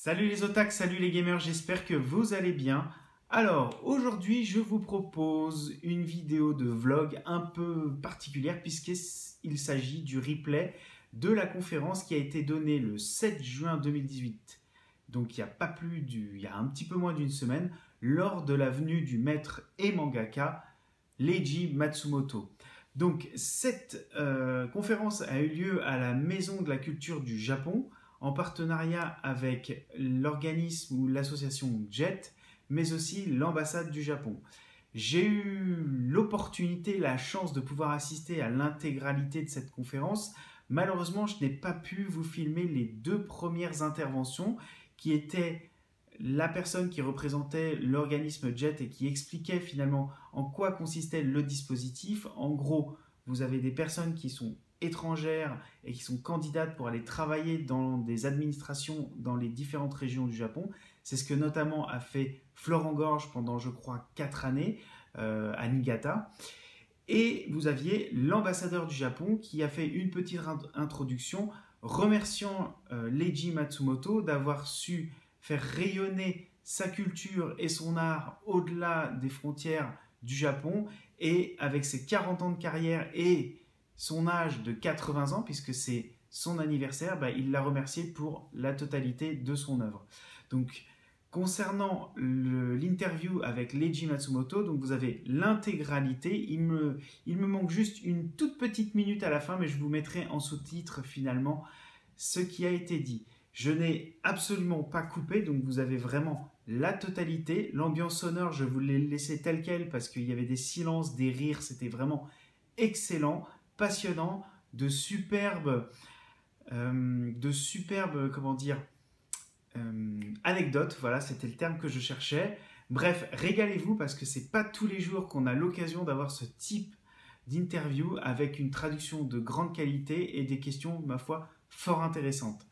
Salut les otaks, salut les gamers, j'espère que vous allez bien. Alors, aujourd'hui, je vous propose une vidéo de vlog un peu particulière puisqu'il s'agit du replay de la conférence qui a été donnée le 7 juin 2018. Donc, il y a un petit peu moins d'une semaine, lors de la venue du maître et mangaka Leiji Matsumoto. Donc, cette conférence a eu lieu à la Maison de la Culture du Japon, en partenariat avec l'organisme ou l'association JET, mais aussi l'ambassade du Japon. J'ai eu l'opportunité, la chance de pouvoir assister à l'intégralité de cette conférence. Malheureusement, je n'ai pas pu vous filmer les deux premières interventions qui étaient la personne qui représentait l'organisme JET et qui expliquait finalement en quoi consistait le dispositif. En gros, vous avez des personnes qui sont étrangères et qui sont candidates pour aller travailler dans des administrations dans les différentes régions du Japon. C'est ce que notamment a fait Florent Gorge pendant, je crois, 4 années à Niigata. Et vous aviez l'ambassadeur du Japon qui a fait une petite introduction remerciant Leiji Matsumoto d'avoir su faire rayonner sa culture et son art au-delà des frontières du Japon. Et avec ses 40 ans de carrière et son âge de 80 ans, puisque c'est son anniversaire, il l'a remercié pour la totalité de son œuvre. Donc, concernant l'interview avec Leiji Matsumoto, donc vous avez l'intégralité. Il me manque juste une toute petite minute à la fin, mais je vous mettrai en sous-titre finalement ce qui a été dit. Je n'ai absolument pas coupé, donc vous avez vraiment la totalité. L'ambiance sonore, je vous l'ai laissé telle quelle parce qu'il y avait des silences, des rires, c'était vraiment excellent, passionnant, de superbes, comment dire, anecdotes. Voilà, c'était le terme que je cherchais. Bref, régalez-vous parce que c'est pas tous les jours qu'on a l'occasion d'avoir ce type d'interview avec une traduction de grande qualité et des questions, ma foi, fort intéressantes.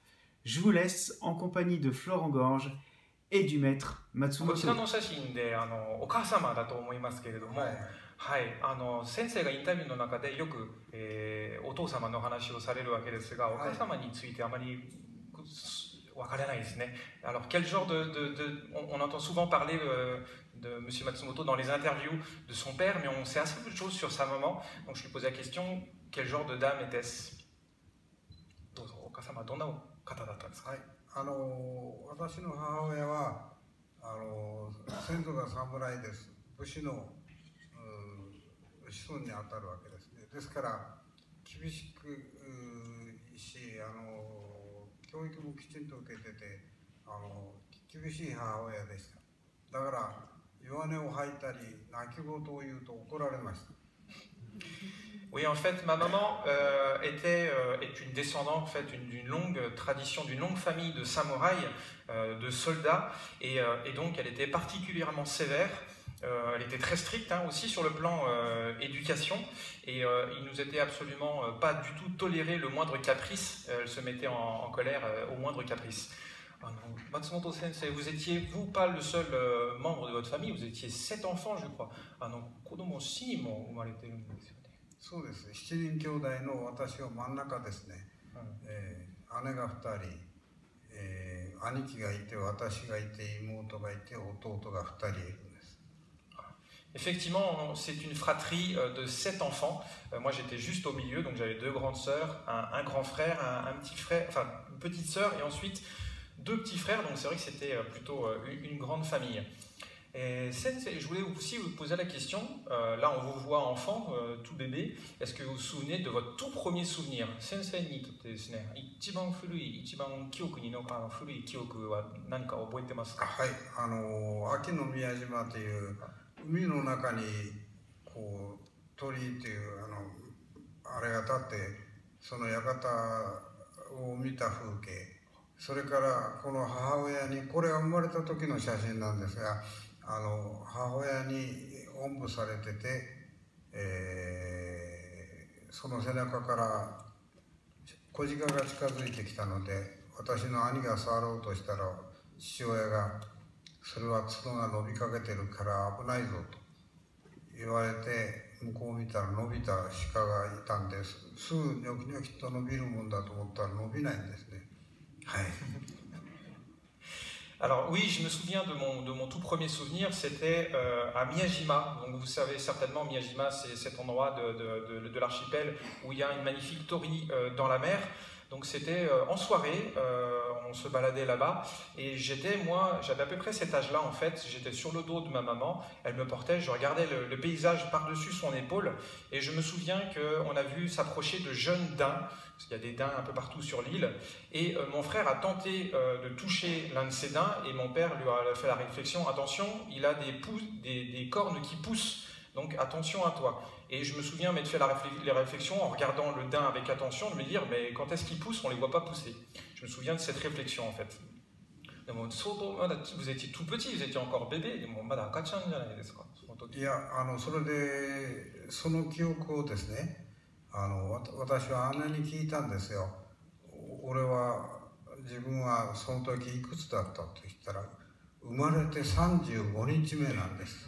Je vous laisse en compagnie de Florent Gorge et du maître Matsumoto. こちらの写真でお母様だと思いますけれども、はい、先生がインタビューの中でよく、お父様の話をされるわけですが、お母様についてあまり分からないですね。Alors, quel genre on entend souvent parler de M. Matsumoto dans les interviews de son père, mais on sait assez peu de choses sur sa maman. Donc, je lui posais la question, quel genre de dame était-ce? どうぞ、お母様はどんな方だったんですか？はい、私の母親は先祖が侍です。武士の子孫にあたるわけですね。ですから厳しくし、教育もきちんと受けてて、厳しい母親でした。だから弱音を吐いたり泣き言を言うと怒られました。Oui, en fait, ma maman est une descendante en fait, d'une longue tradition, d'une longue famille de samouraïs, de soldats, et donc elle était particulièrement sévère. Elle était très stricte aussi sur le plan éducation, et il nous était absolument pas du tout toléré le moindre caprice. Elle se mettait en colère au moindre caprice. Matsumoto Sensei, vous étiez, vous, pas le seul membre de votre famille, vous étiez 7 enfants, je crois. 子供7人も生まれてるんですよね。そうです。7人兄弟の私は真ん中ですね。姉が2人、兄貴がいて、私がいて、妹がいて、弟が2人いるんです。Effectivement, c'est une fratrie de 7 enfants. Moi, j'étais juste au milieu, donc j'avais 2 grandes sœurs, un grand frère, un petit frère, enfin une petite sœur, et ensuite 2 petits frères. Donc c'est vrai que c'était plutôt une grande famille. Et Sensei, je voulais aussi vous poser la question, là on vous voit enfant, tout bébé, est-ce que vous vous souvenez de votre tout premier souvenir? Senseiにとってですね、一番古い、一番記憶に残る古い記憶は何か覚えてますか？はい、秋の宮島という海の中にこう鳥というあれが立ってその館を見た風景、それからこの母親に、これは生まれた時の写真なんですが、母親におんぶされてて、その背中から小鹿が近づいてきたので、私の兄が触ろうとしたら父親がそれは角が伸びかけてるから危ないぞと言われて、向こう見たら伸びた鹿がいたんです。すぐニョキニョキと伸びるもんだと思ったら伸びないんですね。はい。Alors oui, je me souviens de mon tout premier souvenir, c'était à Miyajima. Donc vous savez certainement, Miyajima, c'est cet endroit de l'archipel où il y a une magnifique torii dans la mer. Donc c'était en soirée, on se baladait là-bas et j'avais à peu près cet âge-là en fait, j'étais sur le dos de ma maman, elle me portait, je regardais le paysage par-dessus son épaule et je me souviens qu'on a vu s'approcher de jeunes daims, parce qu'il y a des daims un peu partout sur l'île, et mon frère a tenté de toucher l'un de ces daims et mon père lui a fait la réflexion, attention, il a des cornes qui poussent, donc attention à toi. Et je me souviens m'être fait les réflexions en regardant le daim avec attention, de me dire, mais quand est-ce qu'ils poussent, on ne les voit pas pousser. Je me souviens de cette réflexion en fait. Vous étiez tout petit, vous étiez encore bébé,いや、それでその記憶をですね、私は姉に聞いたんですよ。俺は自分はその時いくつだったと言ったら、生まれて35日目なんです。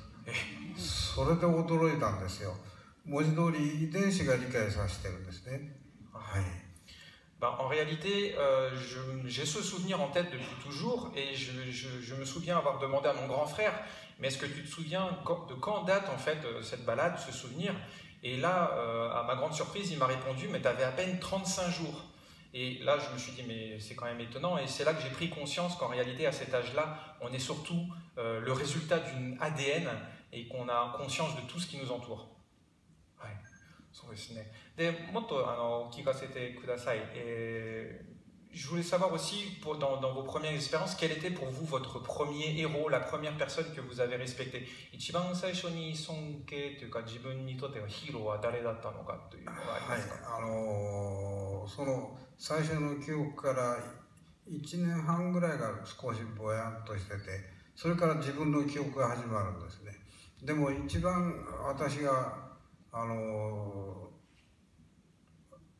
それで驚いたんですよ。文字通り遺伝子が理解させてるんですね。はい。En réalité, j'ai ce souvenir en tête depuis toujours et je me souviens avoir demandé à mon grand frère, mais est-ce que tu te souviens de quand date en fait cette balade, ce souvenir? Et là, à ma grande surprise, il m'a répondu, mais tu avais à peine 35 jours. Et là, je me suis dit, mais c'est quand même étonnant. Et c'est là que j'ai pris conscience qu'en réalité, à cet âge-là, on est surtout le résultat d'une ADN et qu'on a conscience de tout ce qui nous entoure. Ouais. そうですね。で、もっと聞かせてください。Je voulais savoir aussi, dans vos premières expériences, quel était pour vous votre premier héros, la première personne que vous avez respectée? 一番最初に尊敬というか、自分にとってのヒーローは誰だったのかというのがありますか？はい、その最初の記憶から1年半ぐらいが少しぼやんとしてて、それから自分の記憶が始まるんですね。でも一番私が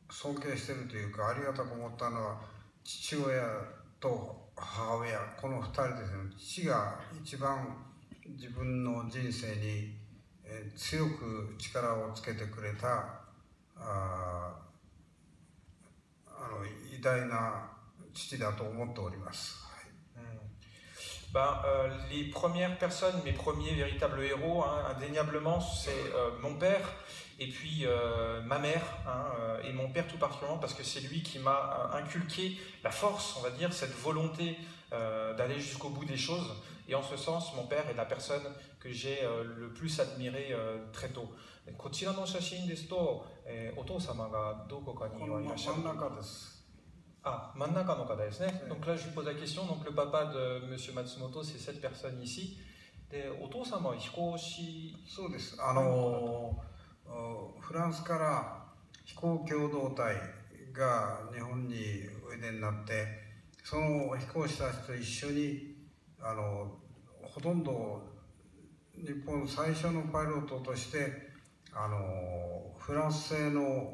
尊敬しているというかありがたく思ったのは父親と母親、この2人ですね。父が一番自分の人生に強く力をつけてくれた偉大な父だと思っております。Les premières personnes, mes premiers véritables héros, indéniablement, c'est mon père et puis ma mère, et mon père tout particulièrement parce que c'est lui qui m'a inculqué la force, on va dire, cette volonté d'aller jusqu'au bout des choses. Et en ce sens, mon père est la personne que j'ai le plus admirée très tôt. こちらの写真ですと、お父様がどこかにいらっしゃる。真ん中です。Ah, Manaka no kata desu ne. Donc là, je lui pose la question. Donc le papa de Monsieur Matsumoto, c'est cette personne ici. Et otosama wa hikoushi. そうです。フランスから飛行共同体が日本においでになって、その飛行士たちと一緒にほとんど日本最初のパイロットとしてフランス製の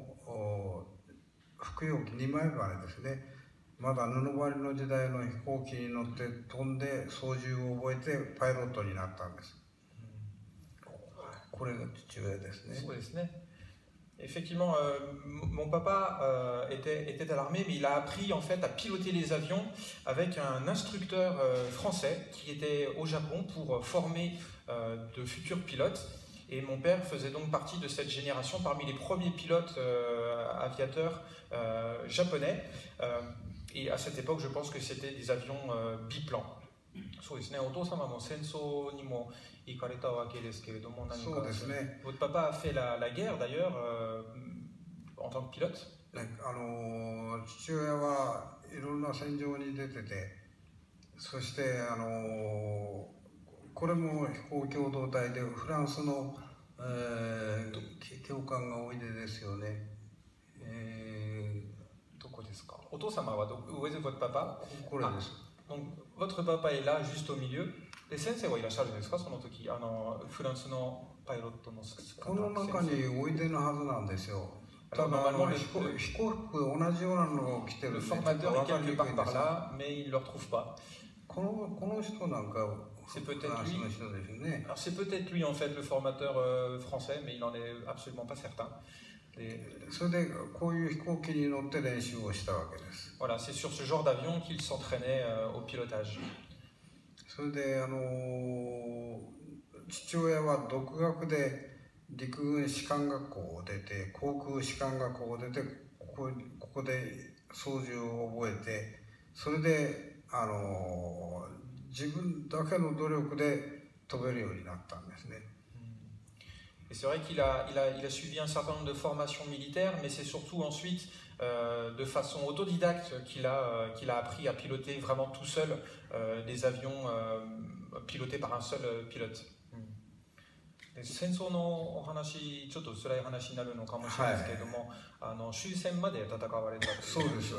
服用機2枚羽ですね。まだ布張りの時代の飛行機に乗って飛んで操縦を覚えてパイロットになったんです。これが父親ですね。そうですね。Effectivement, mon papa était à l'armée, mais il a appris en fait à piloter les avions avec un instructeur français qui était au Japon pour former de futurs pilotes. Et mon père faisait donc partie de cette génération parmi les premiers pilotes aviateurs japonais. Et à cette époque, je pense que c'était des avions biplans. そうですね。お父様も戦争にも行かれたわけですけれども、何か。そうですね。Votre papa a fait la guerre d'ailleurs en tant que pilote. 父親はいろんな戦場に出てて、そしてこれも飛行共同体でフランスの、教官がおいでですよね。どこですか？お父様はoù est votre papa？ これです。Donc votre papa est là juste au milieu. で先生はいらっしゃるんですか？その時フランスのパイロットのこの中においでのはずなんですよ。ただ飛行服同じようなのを着てるんで。Le formateur est quelque part par là, mais il ne le retrouve pas. この人なんか。C'est peut-être lui. Alors c'est peut-être lui en fait le formateur français, mais il n'en est absolument pas certain. Voilà, c'est sur ce genre d'avion qu'il s'entraînait au pilotage. それで父親は独学で陸軍士官学校を出て、航空士官学校を出て、ここで操縦を覚えて、それで自分だけの努力で飛べるようになったんですね。Et c'est vrai qu'il a suivi un certain nombre de formations militaires, mais c'est surtout ensuite, de façon autodidacte, qu'il a appris à piloter vraiment tout seul des avions pilotés par un seul pilote. 戦争のお話、ちょっと辛い話になるのかもしれないですけれども、終戦まで戦われたという。そうです。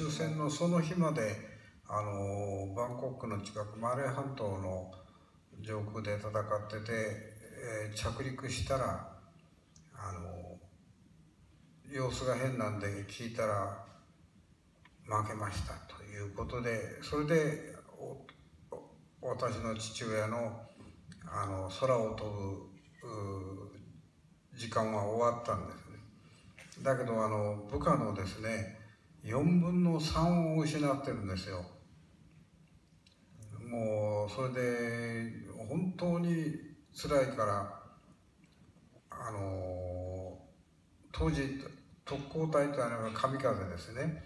終戦のその日までバンコクの近くマレー半島の上空で戦ってて、着陸したら様子が変なんで聞いたら負けましたということで、それで私の父親の空を飛ぶ時間は終わったんですね。だけど部下のですね4分の3を失ってるんですよ。もうそれで本当に辛いから当時特攻隊というのが神風ですね。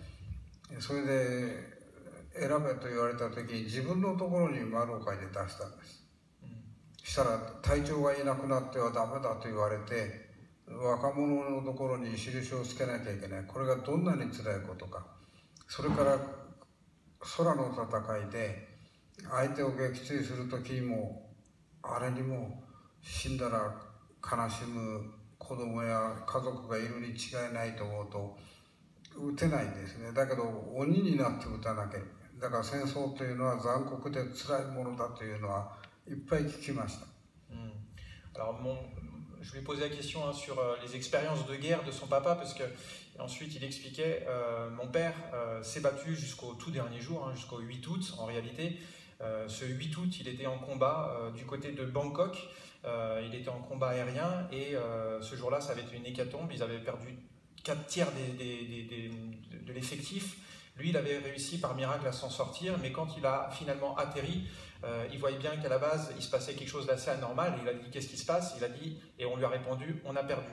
それで選べと言われた時に自分のところに丸を書いて出したんです。したら隊長がいなくなってはダメだと言われて、若者のところに印をつけなきゃいけない。これがどんなに辛いことか。それから空の戦いで相手を撃墜する時にもあれにも死んだら悲しむ子供や家族がいるに違いないと思うと撃てないんですね。だけど鬼になって撃たなきゃ。だから戦争というのは残酷で辛いものだというのはいっぱい聞きました。Alors je lui ai posé la question sur les expériences de guerre de son papa, parce que ensuite il expliquait, mon père s'est battu jusqu'au tout dernier jour, jusqu'au 8 août en réalité. Ce 8 août, il était en combat du côté de Bangkok, il était en combat aérien, et ce jour-là, ça avait été une hécatombe. Ils avaient perdu 4 tiers de l'effectif. Lui, il avait réussi par miracle à s'en sortir, mais quand il a finalement atterri, il voyait bien qu'à la base, il se passait quelque chose d'assez anormal. Il a dit « Qu'est-ce qui se passe ?» Il a dit, et on lui a répondu « On a perdu ».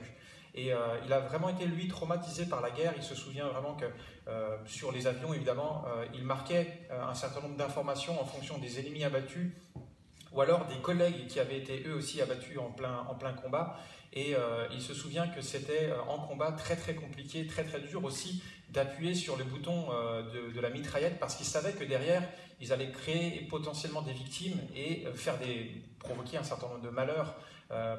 Et il a vraiment été, lui, traumatisé par la guerre. Il se souvient vraiment que sur les avions, évidemment, il marquait un certain nombre d'informations en fonction des ennemis abattus, ou alors des collègues qui avaient été eux aussi abattus en plein combat. Et il se souvient que c'était en combat très très compliqué, très très dur aussi d'appuyer sur le bouton de la mitraillette, parce qu'ils savaient que derrière, ils allaient créer potentiellement des victimes et provoquer un certain nombre de malheurs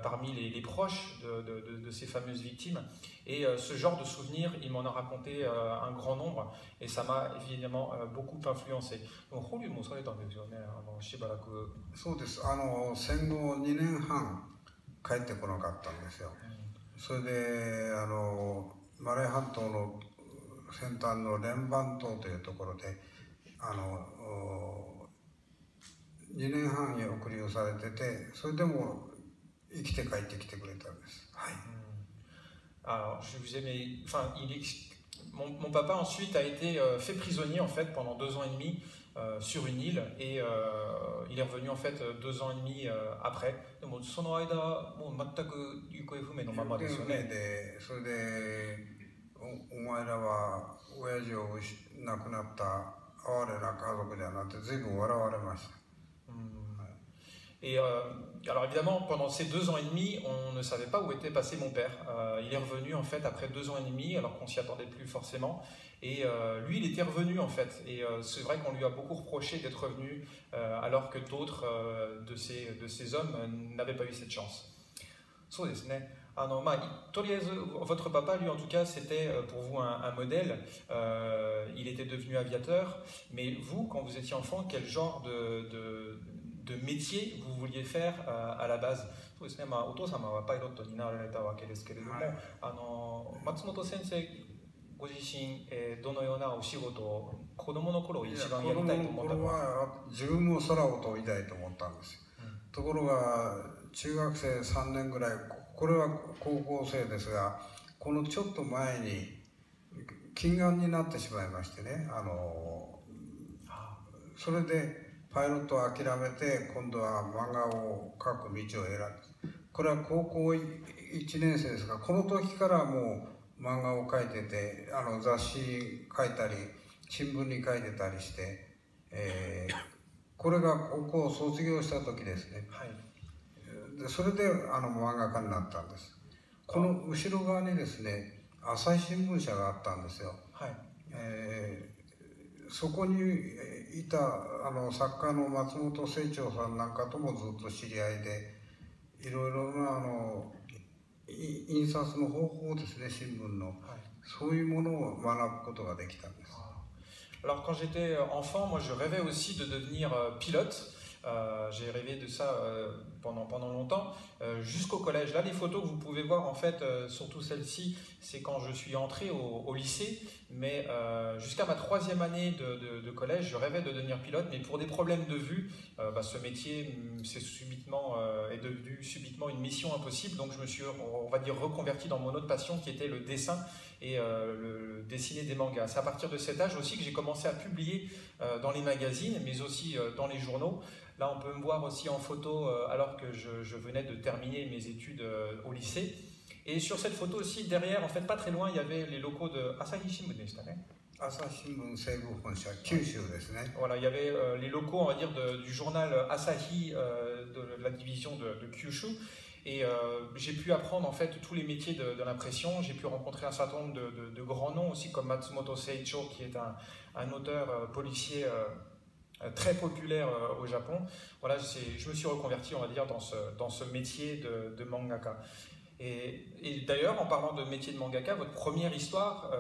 parmi les proches de ces fameuses victimes. Et ce genre de souvenirs, il m'en a raconté un grand nombre, et ça m'a évidemment beaucoup influencé. Donc, 保留もされたんですよね、しばらく。そうです。戦後2年半帰ってこなかったんですよ。それでマレー半島の先端のレンバン島というところで2年半送りをされてて、それでも生きて帰ってきてくれたんです。はい。Alors, je vous ai, mais, enfin, mon papa ensuite a été fait prisonnier en fait pendant 2 ans et demi sur une île, et il est revenu en fait 2 ans et demi après. でもその間もう全く行方不明のままですよね。それでお前らは親父を亡くなった哀れな家族だなって随分笑われました。Et alors évidemment, pendant ces 2 ans et demi, on ne savait pas où était passé mon père. Il est revenu en fait après 2 ans et demi, alors qu'on s'y attendait plus forcément. Et lui, il était revenu en fait. Et c'est vrai qu'on lui a beaucoup reproché d'être revenu, alors que d'autres de ces hommes n'avaient pas eu cette chance. そうですね。とりあえず、votre papa, lui en tout cas, c'était pour vous un modèle. Il était devenu aviateur. Mais vous, quand vous étiez enfant, quel genre de métier vous vouliez faire à la base? そうですね。お父様はパイロットになられたわけですけれども、松本先生ご自身、どのようなお仕事を子供の頃一番やりたいと思ったか。子供の頃は自分も空を飛びたいと思ったんですよ。ところが中学生3年ぐらい、これは高校生ですが、このちょっと前に近眼になってしまいましてね、それでパイロットを諦めて今度は漫画を描く道を選んだ。これは高校1年生ですが、この時からもう漫画を描いてて、雑誌書いたり新聞に書いてたりして、これが高校を卒業した時ですね。はい。でそれで漫画家になったんです。この後ろ側にですね、朝日新聞社があったんですよ。はい。そこにいた作家の松本清張さんなんかともずっと知り合いで、いろいろな印刷の方法ですね、新聞の、はい、そういうものを学ぶことができたんです。Alors quand j'étais enfant, moi je rêvais aussi de devenir pilote. J'ai rêvé de ça pendant longtemps, jusqu'au collège. Là, les photos que vous pouvez voir, en fait, surtout celle-ci, c'est quand je suis entré au lycée. Mais jusqu'à ma 3e année de collège, je rêvais de devenir pilote. Mais pour des problèmes de vue, ce métier est devenu subitement une mission impossible. Donc je me suis, on va dire, reconverti dans mon autre passion qui était le dessin et le dessiner des mangas. C'est à partir de cet âge aussi que j'ai commencé à publier dans les magazines, mais aussi dans les journaux. Là, on peut me voir aussi en photo alors que je venais de terminer mes études au lycée. Et sur cette photo aussi, derrière, en fait, pas très loin, il y avait les locaux de Asahi Shimbun. Voilà, il y avait les locaux, on va dire, du journal Asahi de la division de Kyushu. Et j'ai pu apprendre en fait tous les métiers de l'impression. J'ai pu rencontrer un certain nombre de grands noms aussi, comme Matsumoto Seicho, qui est un auteur policier très populaire au Japon. Voilà, je me suis reconverti, on va dire, dans ce métier de mangaka. Et d'ailleurs, en parlant de métier de mangaka, votre première histoire,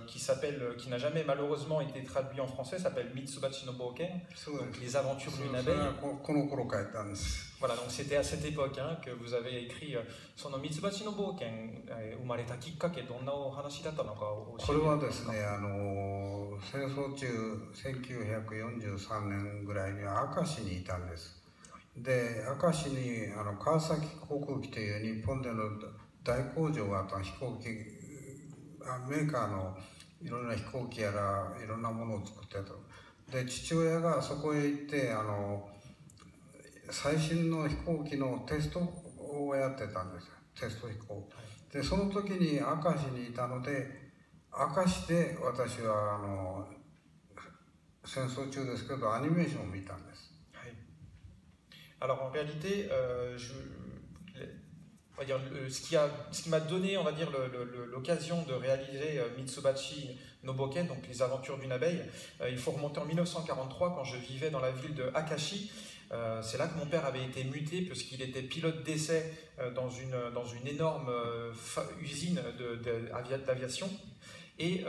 qui n'a jamais malheureusement été traduite en français, s'appelle Mitsubachi no Boken, donc les aventures d'une abeille. Voilà, donc c'était à cette époque que vous avez écrit son nom Mitsubachi no Boken, umareta kikkake, donna o hanashi datta no ka o shirete. これはですね、戦争中1943年ぐらいには明石にいたんです。で、明石に川崎航空機という日本での大工場があった飛行機メーカーのいろんな飛行機やらいろんなものを作ってた。で、父親がそこへ行って最新の飛行機のテストをやってたんですよ。テスト飛行。で、その時に明石にいたので、明石で私は戦争中ですけどアニメーションを見たんです。Alors en réalité, on va dire, ce qui m'a donné, on va dire, l'occasion de réaliser Mitsubachi no Boken, donc les aventures d'une abeille, il faut remonter en 1943 quand je vivais dans la ville de Akashi. C'est là que mon père avait été muté puisqu'il était pilote d'essai dans une énorme usine d'aviation. Et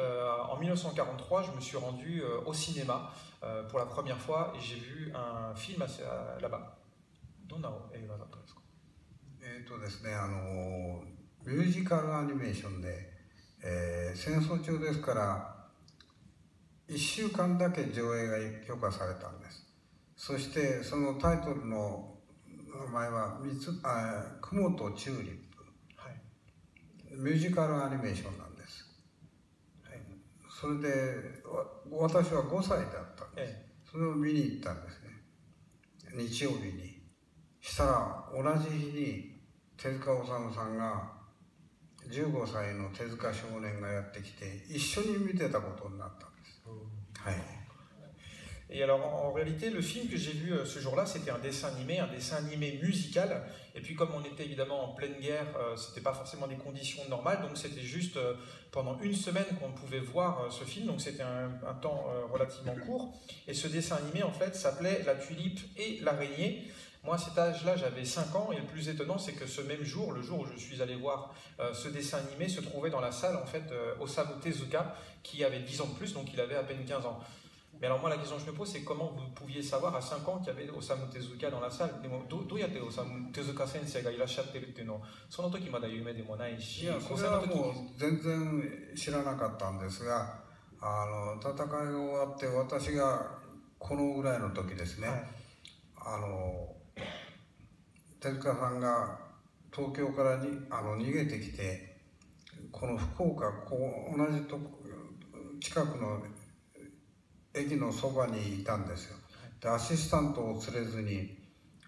en 1943, je me suis rendu au cinéma pour la première fois et j'ai vu un film là-bas. どんな映画だったんですか？ですね、ミュージカルアニメーションで、戦争中ですから1週間だけ上映が許可されたんです。そしてそのタイトルの名前は雲とチューリップ、はい、ミュージカルアニメーションなんです、はい、それで私は5歳だったんです、それを見に行ったんですね、日曜日に。したら同じ日に手塚治虫さんが15歳の手塚少年がやってきて一緒に見てたことになったんです、はい。Et alors en réalité le film que j'ai vu ce jour-là c'était un dessin animé musical et puis comme on était évidemment en pleine guerre c'était pas forcément des conditions normales donc c'était juste pendant une semaine qu'on pouvait voir ce film donc c'était un temps relativement court et ce dessin animé en fait s'appelait La Tulipe et l'Araignée. Moi, à cet âge-là, j'avais 5 ans, et le plus étonnant, c'est que ce même jour, le jour où je suis allé voir ce dessin animé, se trouvait dans la salle, en fait, Osamu Tezuka, qui avait 10 ans de plus, donc il avait à peine 15 ans. Mais alors moi, la question que je me pose, c'est comment vous pouviez savoir à 5 ans qu'il y avait Osamu Tezuka dans la salle? どうやってOsamu Tezuka先生がいらっしゃってるっていうのを、その時まだ有名でもないし、いや、それはもう全然知らなかったんですが、戦いが終わって私がこのぐらいの時ですね、はい手塚さんが東京から逃げてきてこの福岡同じと近くの駅のそばにいたんですよ。でアシスタントを連れずに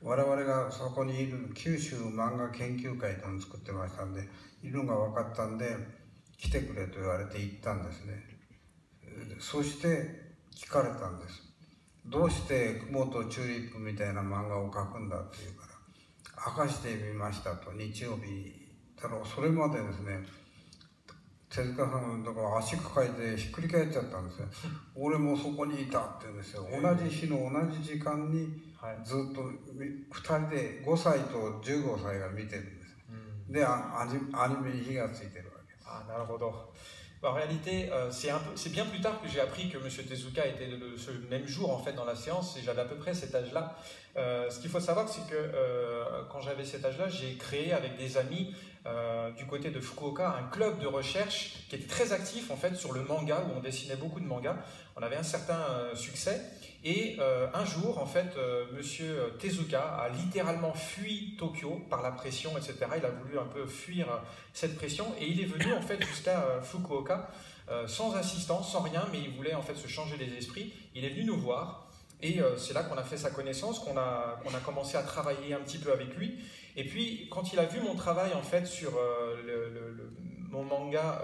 我々がそこにいる九州漫画研究会というのを作ってましたんで、いるのが分かったんで来てくれと言われて行ったんですね。そして聞かれたんです。どうして雲とチューリップみたいな漫画を描くんだって言うから、明かしてみましたと。日曜日だろう、それまでですね、手塚さんのところ足抱えてひっくり返っちゃったんですよ。俺もそこにいたって言うんですよ。同じ日の同じ時間にずっと2人で5歳と15歳が見てるんです。で、アニメに火がついてるわけです。Ah, naruhodo. En réalité, c'est bien plus tard que j'ai appris que M. Tezuka était ce même jour en fait dans la séance, et j'avais à peu près cet âge-là. Ce qu'il faut savoir, c'est que quand j'avais cet âge-là, j'ai créé avec des amis du côté de Fukuoka un club de recherche qui était très actif en fait sur le manga, où on dessinait beaucoup de mangas. On avait un certain succès. Et un jour, en fait, Monsieur Tezuka a littéralement fui Tokyo par la pression, etc. Il a voulu un peu fuir cette pression, et il est venu en fait jusqu'à Fukuoka sans assistance, sans rien, mais il voulait en fait se changer les esprits. Il est venu nous voir, et c'est là qu'on a fait sa connaissance, qu'on a commencé à travailler un petit peu avec lui. Et puis, quand il a vu mon travail en fait sur mon manga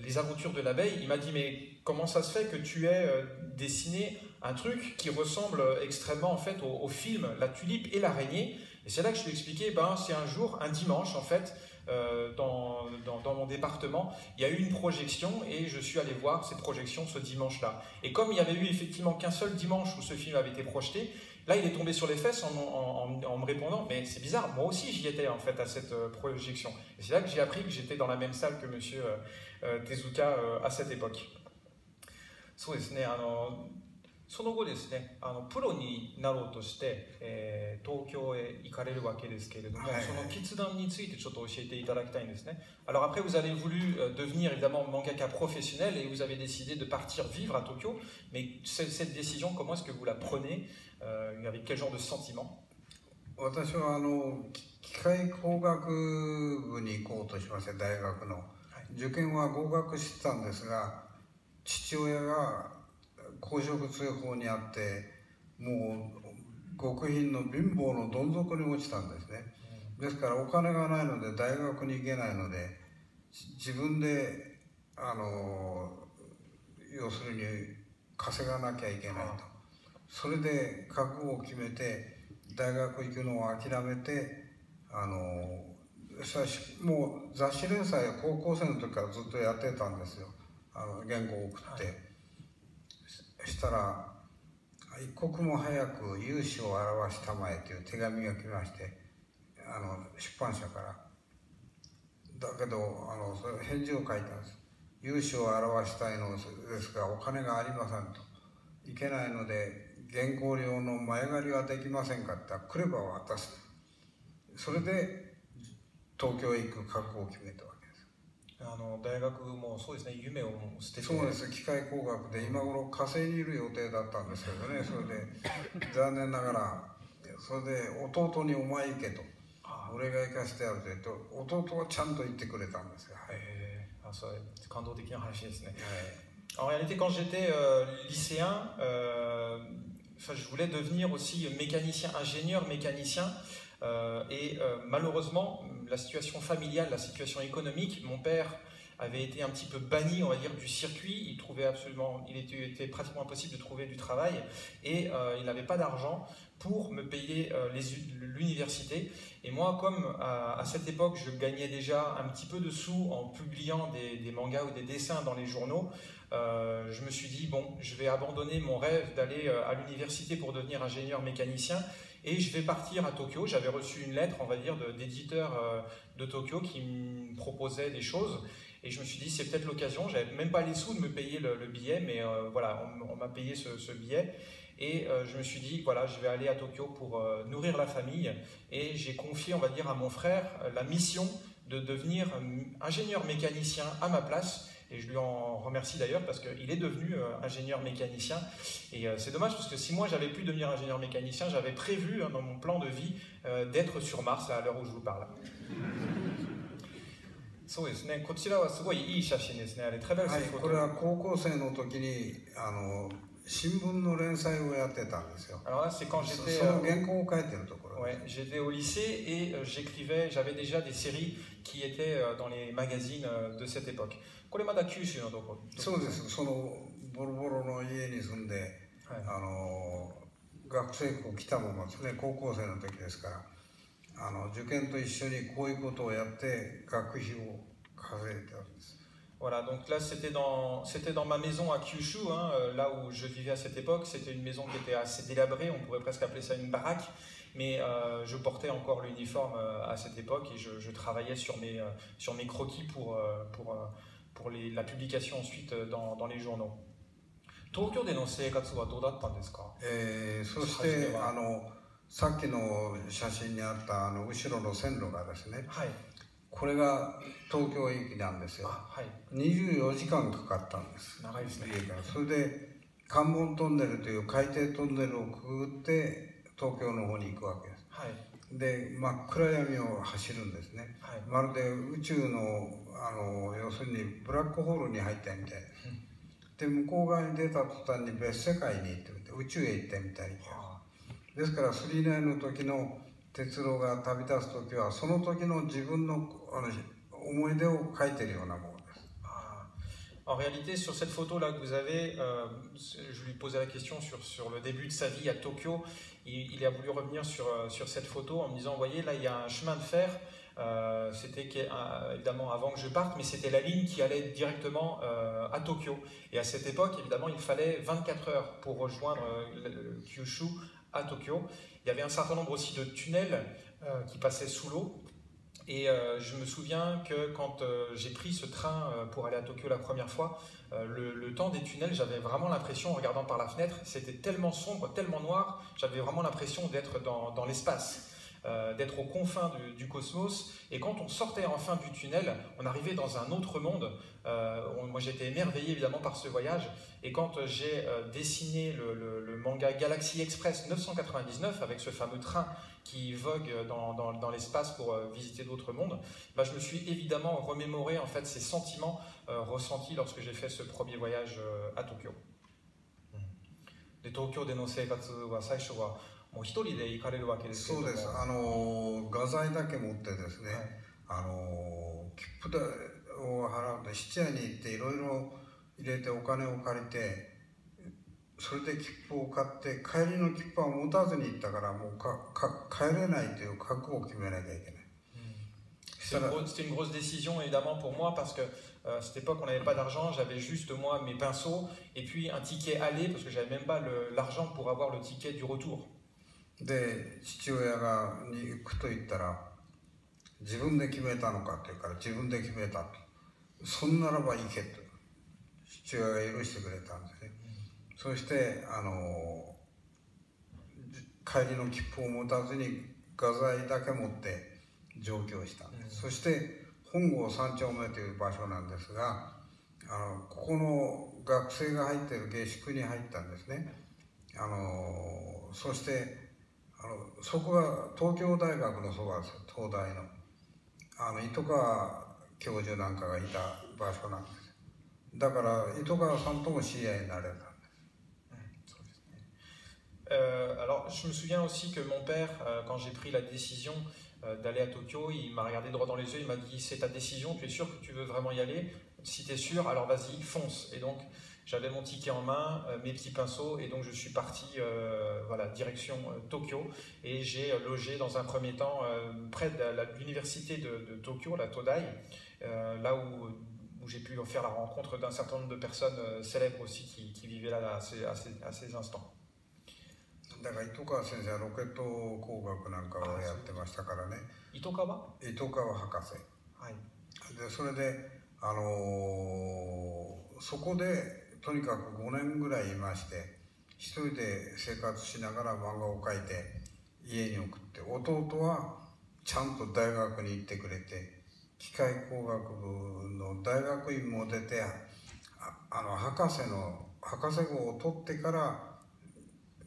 Les Aventures de l'abeille, il m'a dit: mais comment ça se fait que tu aies dessiné un truc qui ressemble extrêmement en fait au film La Tulipe et l'Araignée? Et c'est là que je lui ai expliqué, c'est un jour, un dimanche en fait, dans mon département, il y a eu une projection, et je suis allé voir ces projections ce dimanche-là. Et comme il n'y avait eu effectivement qu'un seul dimanche où ce film avait été projeté, là il est tombé sur les fesses en me répondant: mais c'est bizarre, moi aussi j'y étais en fait à cette projection. Et c'est là que j'ai appris que j'étais dans la même salle que monsieur Tezuka à cette époque. そうですね、その後ですね、プロになろうとして、東京へ行かれるわけですけれども、その決断についてちょっと教えていただきたいんですね。Alors après, vous avez voulu devenir évidemment mangaka professionnel, et vous avez décidé de partir vivre à Tokyo. Mais cette décision, comment est-ce que vous la prenez, avec quel genre de sentiment? 私は機械工学部に行こうとしまして、大学の受験は合格してたんですが、父親が公職追放にあって、もう極貧の貧乏のどん底に落ちたんですね。ですからお金がないので大学に行けないので、自分で要するに稼がなきゃいけないと。それで覚悟を決めて大学行くのを諦めて、もう雑誌連載を高校生の時からずっとやってたんですよ。原稿を送って。したら一刻も早く勇姿を表したまえという手紙が来まして、出版社から。だけどそれ返事を書いたんです。勇姿を表したいのですがお金がありませんと。いけないので原稿料の前借りはできませんかって言ったら、来れば渡す。それで東京へ行く覚悟を決めたわけです。大学もそうですね、夢を捨てて。そうです、機械工学で今頃火星にいる予定だったんですけどね。それで残念ながら、それで弟にお前行けと、俺が行かせてやると言って、弟はちゃんと言ってくれたんですよ。それ感動的な話ですね。En réalité, quand j'étais lycéen, je voulais devenir aussi mécanicien, ingénieur mécanicien. Et malheureusement, la situation familiale, la situation économique, mon père avait été un petit peu banni, on va dire, du circuit. Il était pratiquement impossible de trouver du travail, et il n'avait pas d'argent pour me payer l'université. Et moi, comme à cette époque, je gagnais déjà un petit peu de sous en publiant des mangas ou des dessins dans les journaux, je me suis dit, bon, je vais abandonner mon rêve d'aller à l'université pour devenir ingénieur mécanicien, et je vais partir à Tokyo. J'avais reçu une lettre, on va dire, d'éditeur de Tokyo qui me proposait des choses, et je me suis dit, c'est peut-être l'occasion. Je n'avais même pas les sous de me payer le billet, mais voilà, on m'a payé ce billet. Et je me suis dit, voilà, je vais aller à Tokyo pour nourrir la famille. Et j'ai confié, on va dire, à mon frère la mission de devenir ingénieur mécanicien à ma place. Et je lui en remercie d'ailleurs, parce qu'il est devenu ingénieur mécanicien. Et c'est dommage, parce que si moi j'avais pu devenir ingénieur mécanicien, j'avais prévu dans mon plan de vie d'être sur Mars à l'heure où je vous parle. そうですね、こちらはすごいいい写真ですね。あれ、très belle cette photo. これは高校生の時に新聞の連載をやってたんですよ。 Alors là, c'est quand そ j'étais の原稿を書いてるところです。 ouais, j'étais au lycée et j'avais déjà des séries qui étaient dans les magazines de cette époque. これまだ九州のどこ？そうです。そのボロボロの家に住んで、はい、学生服を着たままですね、高校生の時ですから、受験と一緒にこういうことをやって学費を稼いでたんです。 Voilà, donc là c'était dans ma maison à Kyushu, hein, là où je vivais à cette époque. C'était une maison qui était assez délabrée, on pourrait presque appeler ça une baraque, mais je portais encore l'uniforme à cette époque et je travaillais sur mes croquis pour la publication ensuite dans les journaux. 東京での生活はどうだったんですか？そしてさっきの写真にあった後ろの線路がですね、はい、これが東京駅なんですよ。はい、24時間かかったんです。長いですね。それで関門トンネルという海底トンネルをくぐって東京の方に行くわけです。はい、で真っ暗闇を走るんですね。はい、まるで宇宙の要するにブラックホールに入ったみたいな。で向こう側に出た途端に別世界に行ってみたい、宇宙へ行ったみたいに。ですから39の時の哲郎が旅立つ時はその時の自分の思い出を書いてるようなものです。En réalité, sur cette photo-là que vous avez, je lui posais la question sur le début de sa vie à Tokyo. Il a voulu revenir sur cette photo en me disant, vous voyez, là, il y a un chemin de fer. C'était évidemment avant que je parte, mais c'était la ligne qui allait directement à Tokyo. Et à cette époque, évidemment, il fallait 24 heures pour rejoindre Kyushu à Tokyo. Il y avait un certain nombre aussi de tunnels qui passaient sous l'eau. Et je me souviens que quand j'ai pris ce train pour aller à Tokyo la première fois, le temps des tunnels, j'avais vraiment l'impression, en regardant par la fenêtre, c'était tellement sombre, tellement noir, j'avais vraiment l'impression d'être dans l'espace. D'être aux confins du cosmos, et quand on sortait enfin du tunnel, on arrivait dans un autre monde. Moi j'étais émerveillé évidemment par ce voyage, et quand j'ai dessiné le manga Galaxy Express 999 avec ce fameux train qui vogue dans l'espace pour visiter d'autres mondes, bah, je me suis évidemment remémoré en fait ces sentiments ressentis lorsque j'ai fait ce premier voyage à Tokyo. De Tokyo de no seikatsu wa saisho waもう一人で行かれるわけですけども、そうです。画材だけ持ってですね、はい、切符を払うと質屋に行っていろいろ入れてお金を借りて、それで切符を買って帰りの切符は持たずに行ったからもう帰れないという覚悟を決めなきゃいけない。C'était une grosse décision évidemment pour moi parce que à cette époque on n'avait pas d'argent, j'avais juste moi mes pinceaux et puis un ticket aller parce que j'avais même pas l'argent pour avoir le ticket du retour. で父親に行くと言ったら自分で決めたのかって言うから自分で決めたと。そんならば行けと父親が許してくれたんですね。そして帰りの切符を持たずに画材だけ持って上京したんです。そして本郷3丁目という場所なんですが、ここの学生が入っている下宿に入ったんですね。そしてそこが東京大学のそばです。東大の糸川教授なんかがいた場所なんです。だから糸川さんとも知り合いになれたんです。Alors, je me souviens aussi que mon père, quand j'ai pris la décision d'aller à Tokyo, il m'a regardé droit dans les yeux, il m'a dit c'est ta décision, tu es sûr que tu veux vraiment y aller? Si tu es sûr, alors vas-y, fonce. Et donc, j'avais mon ticket en main, mes petits pinceaux, et donc je suis parti voilà, direction Tokyo. Et j'ai logé dans un premier temps près de l'université de Tokyo, la Todai, là où j'ai pu faire la rencontre d'un certain nombre de personnes célèbres aussi qui vivaient là à ces instants. だから糸川先生はロケット工学なんかをやってましたからね。糸川博士。はい。でそれでそこでとにかく5年ぐらいいまして、一人で生活しながら漫画を描いて家に送って、弟はちゃんと大学に行ってくれて、機械工学部の大学院も出て、博士号を取ってから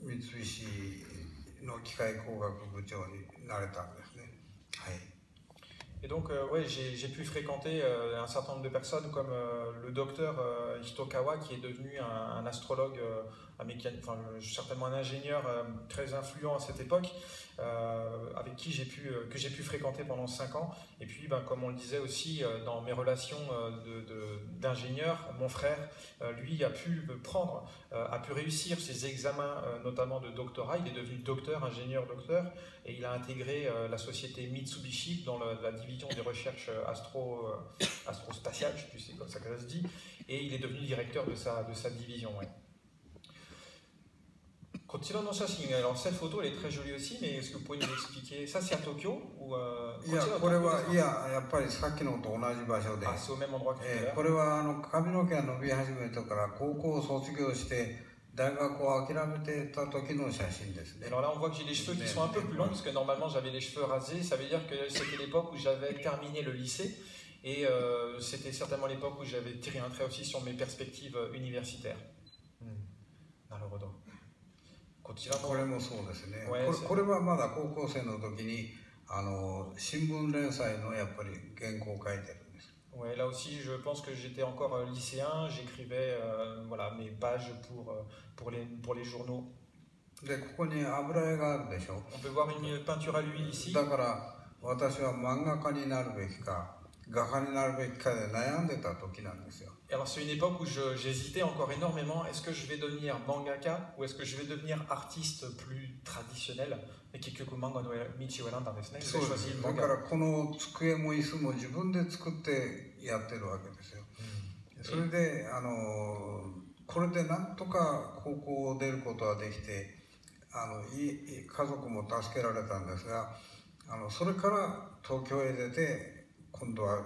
三菱の機械工学部長になれたんですね。はい。Et donc, ouais, j'ai pu fréquenter un certain nombre de personnes comme le docteur Hitokawa qui est devenu un astrologue certainement un ingénieur très influent à cette époque, avec qui que j'ai pu fréquenter pendant 5 ans. Et puis, comme on le disait aussi, dans mes relations d'ingénieur, mon frère, lui, a pu réussir ses examens, notamment de doctorat. Il est devenu ingénieur-docteur, et il a intégré la société Mitsubishi dans la division des recherches astrospatiales, je ne sais plus si c'est comme ça que ça se dit, et il est devenu directeur de sa division. Ouais. Alors cette photo elle est très jolie aussi, mais est-ce que vous pouvez nous expliquer? Ça c'est à Tokyo ou c'est au même endroit que là. Alors là on voit que j'ai des cheveux qui sont un peu plus longs, parce que normalement j'avais les cheveux rasés. Ça veut dire que c'était l'époque où j'avais terminé le lycée, et c'était certainement l'époque où j'avais tiré un trait aussi sur mes perspectives universitaires. こちらもこれもそうですね。これはまだ高校生の時に新聞連載のやっぱり原稿を書いてるんです。Ouais, là aussi, je pense que j'étais encore lycéen, j'écrivais mes pages pour les journaux. で、ここに油絵があるでしょ。On peut voir une peinture à l'huile ici. だから私は漫画家になるべきか画家になるべきかで悩んでた時なんですよ。Alors c'est une époque où j'hésitais encore énormément. Est-ce que je vais devenir mangaka ou est-ce que je vais devenir artiste plus traditionnel? Et結局漫画の道を選んだんですね。そうです。だからこの机も椅子も自分で作ってやってるわけですよ。それでこれでなんとか高校を出ることはできて家族も助けられたんですがそれから東京へ出て今度は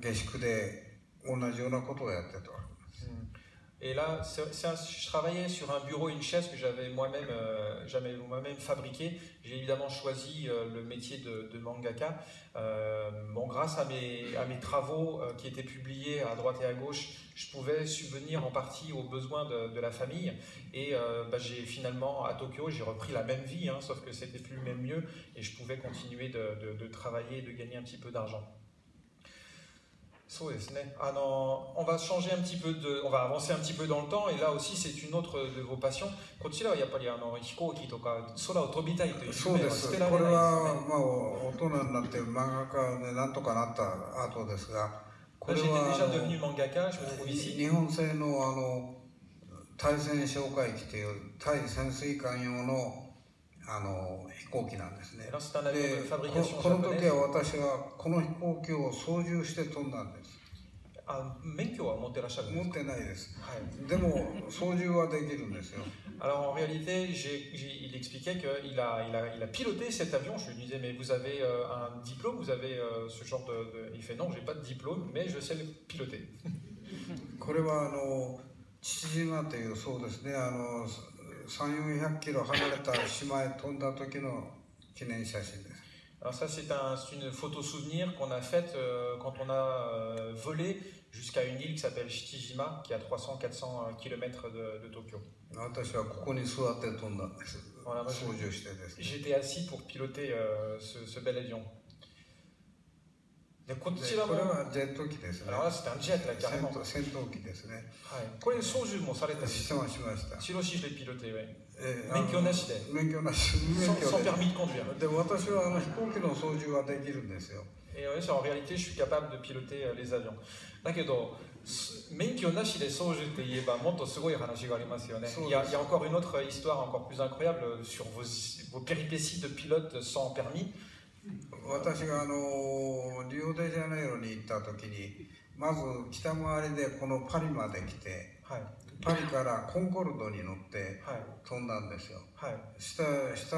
下宿で Et là, je travaillais sur un bureau, une chaise que j'avais moi-même fabriquée. J'ai évidemment choisi le métier de mangaka. Grâce à mes travaux qui étaient publiés à droite et à gauche, je pouvais subvenir en partie aux besoins de la famille. Et j'ai finalement, à Tokyo, j'ai repris la même vie, sauf que c'était plus même mieux. Et je pouvais continuer de travailler et de gagner un petit peu d'argent. On va changer un petit peu on va avancer un petit peu dans le temps, et là aussi c'est une autre de vos passions. こちらはやっぱり飛行機とか空を飛びたいという夢は捨てられないですね。これは大人になって漫画家でなんとかなった後ですが、これは日本製の対潜哨戒機という対潜水艦用の飛行機なんですね。で、この時は私はこの飛行機を操縦して飛んだんです。免許は持ってらっしゃるんですか？持ってないです。でも操縦はできるんですよ。Alors en réalité, il expliquait qu'il a piloté cet avion. Je lui disais, mais vous avez un diplôme, vous avez ce genre de... Il fait, non, j'ai pas de diplôme, mais je sais le piloter. これは父島というそうですね300-400キロ離れた島へ飛んだ時の記念写真です。Alors ça c'est une photo souvenir qu'on a faite quand on a volé jusqu'à une île qui s'appelle Shitijima, qui est à 300-400 km de Tokyo. 私はここに座って飛んだんです。Voilà,操縦してですね。J'étais assis pour piloter ce bel avion. でこちらもこれはジェット機ですね。Alors là c'est un jet là carrément. 戦闘機ですね。はい。これ操縦もされたんですか？しました。白シーでピロテはい。免許なしで。免許なし。sans permis de conduire. で私は飛行機の操縦はできるんですよ。Et en réalité, je suis capable de piloter les avions. だけど免許なしで操縦って言えばもっとすごい話がありますよね。Il y a encore une autre histoire encore plus incroyable sur vos péripéties de pilote sans permis. 私がリオデジャネイロに行った時にまず北回りでこのパリまで来て、はい、パリからコンコルドに乗って飛んだんですよ。はい、した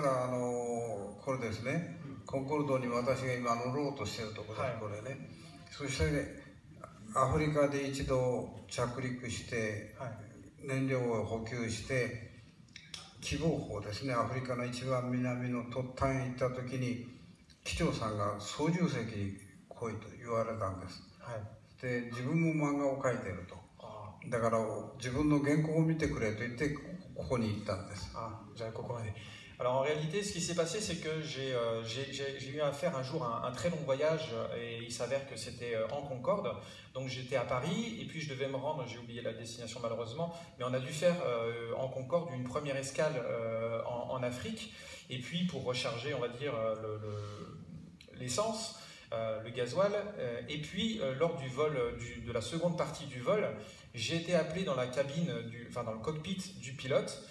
らこれですね、コンコルドに私が今乗ろうとしてるところです、はい、これね。そして、アフリカで一度着陸して、はい、燃料を補給して希望峰ですね、アフリカの一番南の突端へ行った時に機長さんが操縦席に来いと言われたんです。はい、で自分も漫画を描いてると。だから自分の原稿を見てくれと言ってここに行ったんです。じゃあここまで。Alors en réalité, ce qui s'est passé, c'est que j'ai eu à faire un jour un très long voyage et il s'avère que c'était en Concorde. Donc j'étais à Paris et puis je devais me rendre, j'ai oublié la destination malheureusement, mais on a dû faire en Concorde une première escale en Afrique et puis pour recharger, on va dire, l'essence. Le gasoil, et puis lors du vol, de la seconde partie du vol, j'ai été appelé dans la cabine, dans le cockpit du pilote,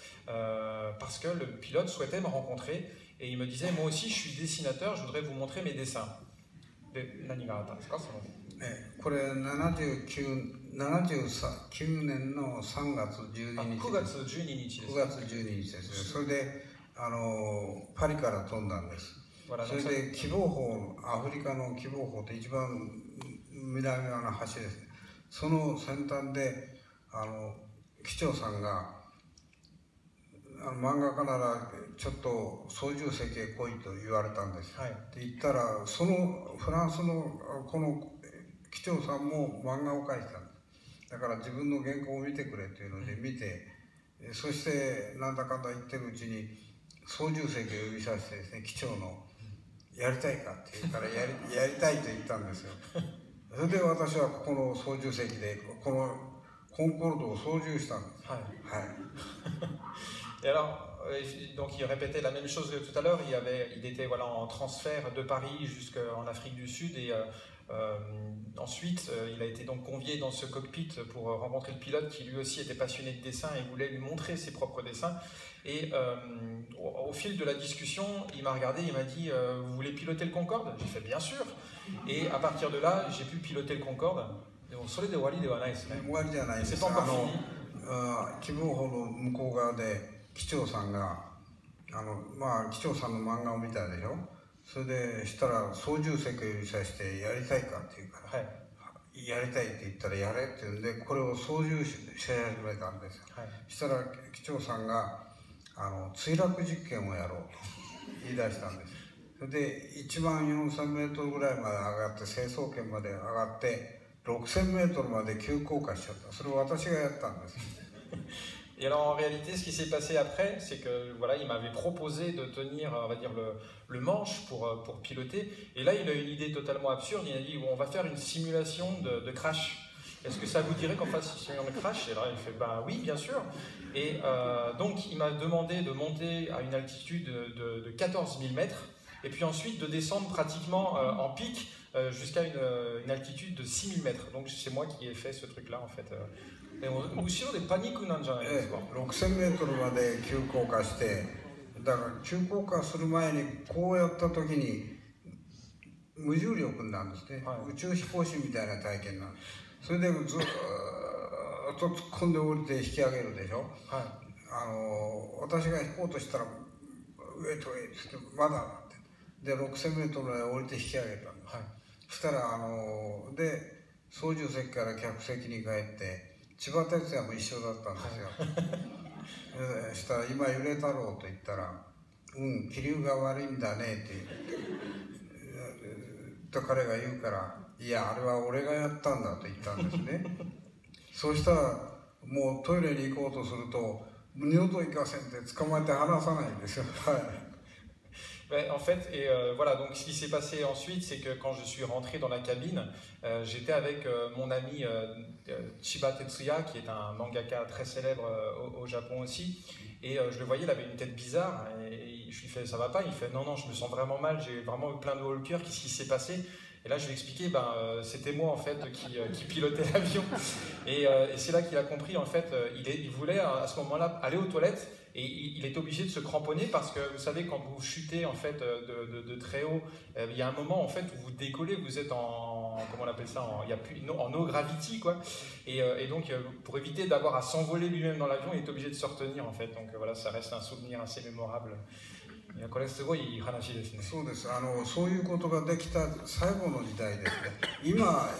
parce que le pilote souhaitait me rencontrer, et il me disait, moi aussi je suis dessinateur, je voudrais vous montrer mes dessins. De, 何があったんですか、そのこれ79年の3月12日9月12日です。9月12日です。それでパリから飛んだんです。それで希望峰、アフリカの希望峰って一番南側の端です。その先端で機長さんが漫画家ならちょっと操縦席へ来いと言われたんです。はい、で行ったらそのフランスのこの機長さんも漫画を描いてたんです。だから自分の原稿を見てくれというので見て、そしてなんだかんだ言ってるうちに操縦席を呼びさせてですね、機長のやりたいかって言うからやりたいと言ったんですよ。それで私はここの操縦席でこのコンコルドを操縦したんです。はい。はい。Et alors, donc il répétait la même chose que tout à l'heure. Il était voilà en transfert de Paris jusqu'en Afrique du Sud et ensuite il a été donc convié dans ce cockpit pour rencontrer le pilote qui lui aussi était passionné de dessin et voulait lui montrer ses propres dessins. Et au fil de la discussion, il m'a regardé, il m'a dit vous voulez piloter le Concorde? J'ai fait bien sûr. Et à partir de là, j'ai pu piloter le Concorde. C'est pas encore fini. 希望峰の向こう側で機長さんが機長さんの漫画を見たでしょ。それでしたら操縦席を指さしてやりたいかって言うから、はい、やりたいって言ったらやれって言うんでこれを操縦し始めたんですよ。はい、したら機長さんが墜落実験をやろうと言い出したんです。それで1万4000メートルぐらいまで上がって成層圏まで上がって6000メートルまで急降下しちゃった。それを私がやったんです。Et alors en réalité, ce qui s'est passé après, c'est que voilà, il m'avait proposé de tenir, on va dire le manche pour piloter. Et là, il a eu une idée totalement absurde. Il a dit bon, on va faire une simulation de crash. Est-ce que ça vous dirait qu'on fasse une simulation de crash? Et là, il fait bah oui, bien sûr. Et donc, il m'a demandé de monter à une altitude de 14 000 mètres et puis ensuite de descendre pratiquement en pic jusqu'à une altitude de 6 000 mètres. Donc, c'est moi qui ai fait ce truc-là en fait. でも後ろでパニックなんじゃないですか。6000メートルまで急降下して、だから急降下する前にこうやった時に無重力なんですね。はい、宇宙飛行士みたいな体験なんです。それでずっと突っ込んで降りて引き上げるでしょ。はい、私が引こうとしたら上へと上へってまだってで6000メートルまで降りて引き上げたんです。はい、そしたらで操縦席から客席に帰って。千葉哲也も一緒だったんですよ。はい、したら今揺れたろうと言ったら気流が悪いんだねって彼が言うからいやあれは俺がやったんだと言ったんですね。そうしたらもうトイレに行こうとすると二度と行かせんって捕まえて離さないんですよ。はい。En fait, et voilà, donc ce qui s'est passé ensuite, c'est que quand je suis rentré dans la cabine, j'étais avec mon ami Chiba Tetsuya, qui est un mangaka très célèbre au Japon aussi, et je le voyais, il avait une tête bizarre, et je lui fais ça va pas, il fait non, non, je me sens vraiment mal, j'ai vraiment eu plein de hauts le cœur, qu'est-ce qui s'est passé? Et là, je lui ai expliqué, c'était moi en fait qui pilotais l'avion, et c'est là qu'il a compris, en fait, il voulait à ce moment-là aller aux toilettes. Et il est obligé de se cramponner parce que vous savez quand vous chutez en fait de très haut, il y a un moment en fait où vous décollez, vous êtes en comment on appelle ça, en no gravity quoi. Et donc pour éviter d'avoir à s'envoler lui-même dans l'avion, il est obligé de se retenir en fait. Donc voilà, ça reste un souvenir assez mémorable. これすごい話ですね。そうです。そういうことができた最後の時代ですね。今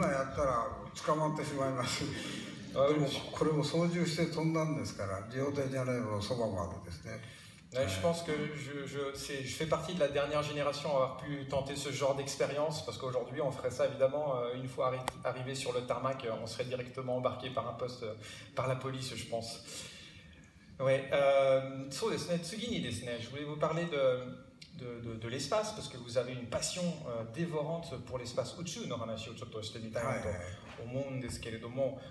やったら捕まってしまいます。でもこれを操縦して飛んだんですからリオデジャネイロのそばまでですね。Je pense que je fais partie de la dernière génération à avoir pu tenter ce genre d'expérience parce qu'aujourd'hui on ferait ça évidemment une fois arrivé sur le tarmac, on serait directement embarqué par un poste par la police, je pense. Ouais, そうですね。次にですね、je voulais vous parler de l'espace parce que vous avez une passion dévorante pour l'espace 宇宙の話をちょっとしてみたいなと思うんですけれども、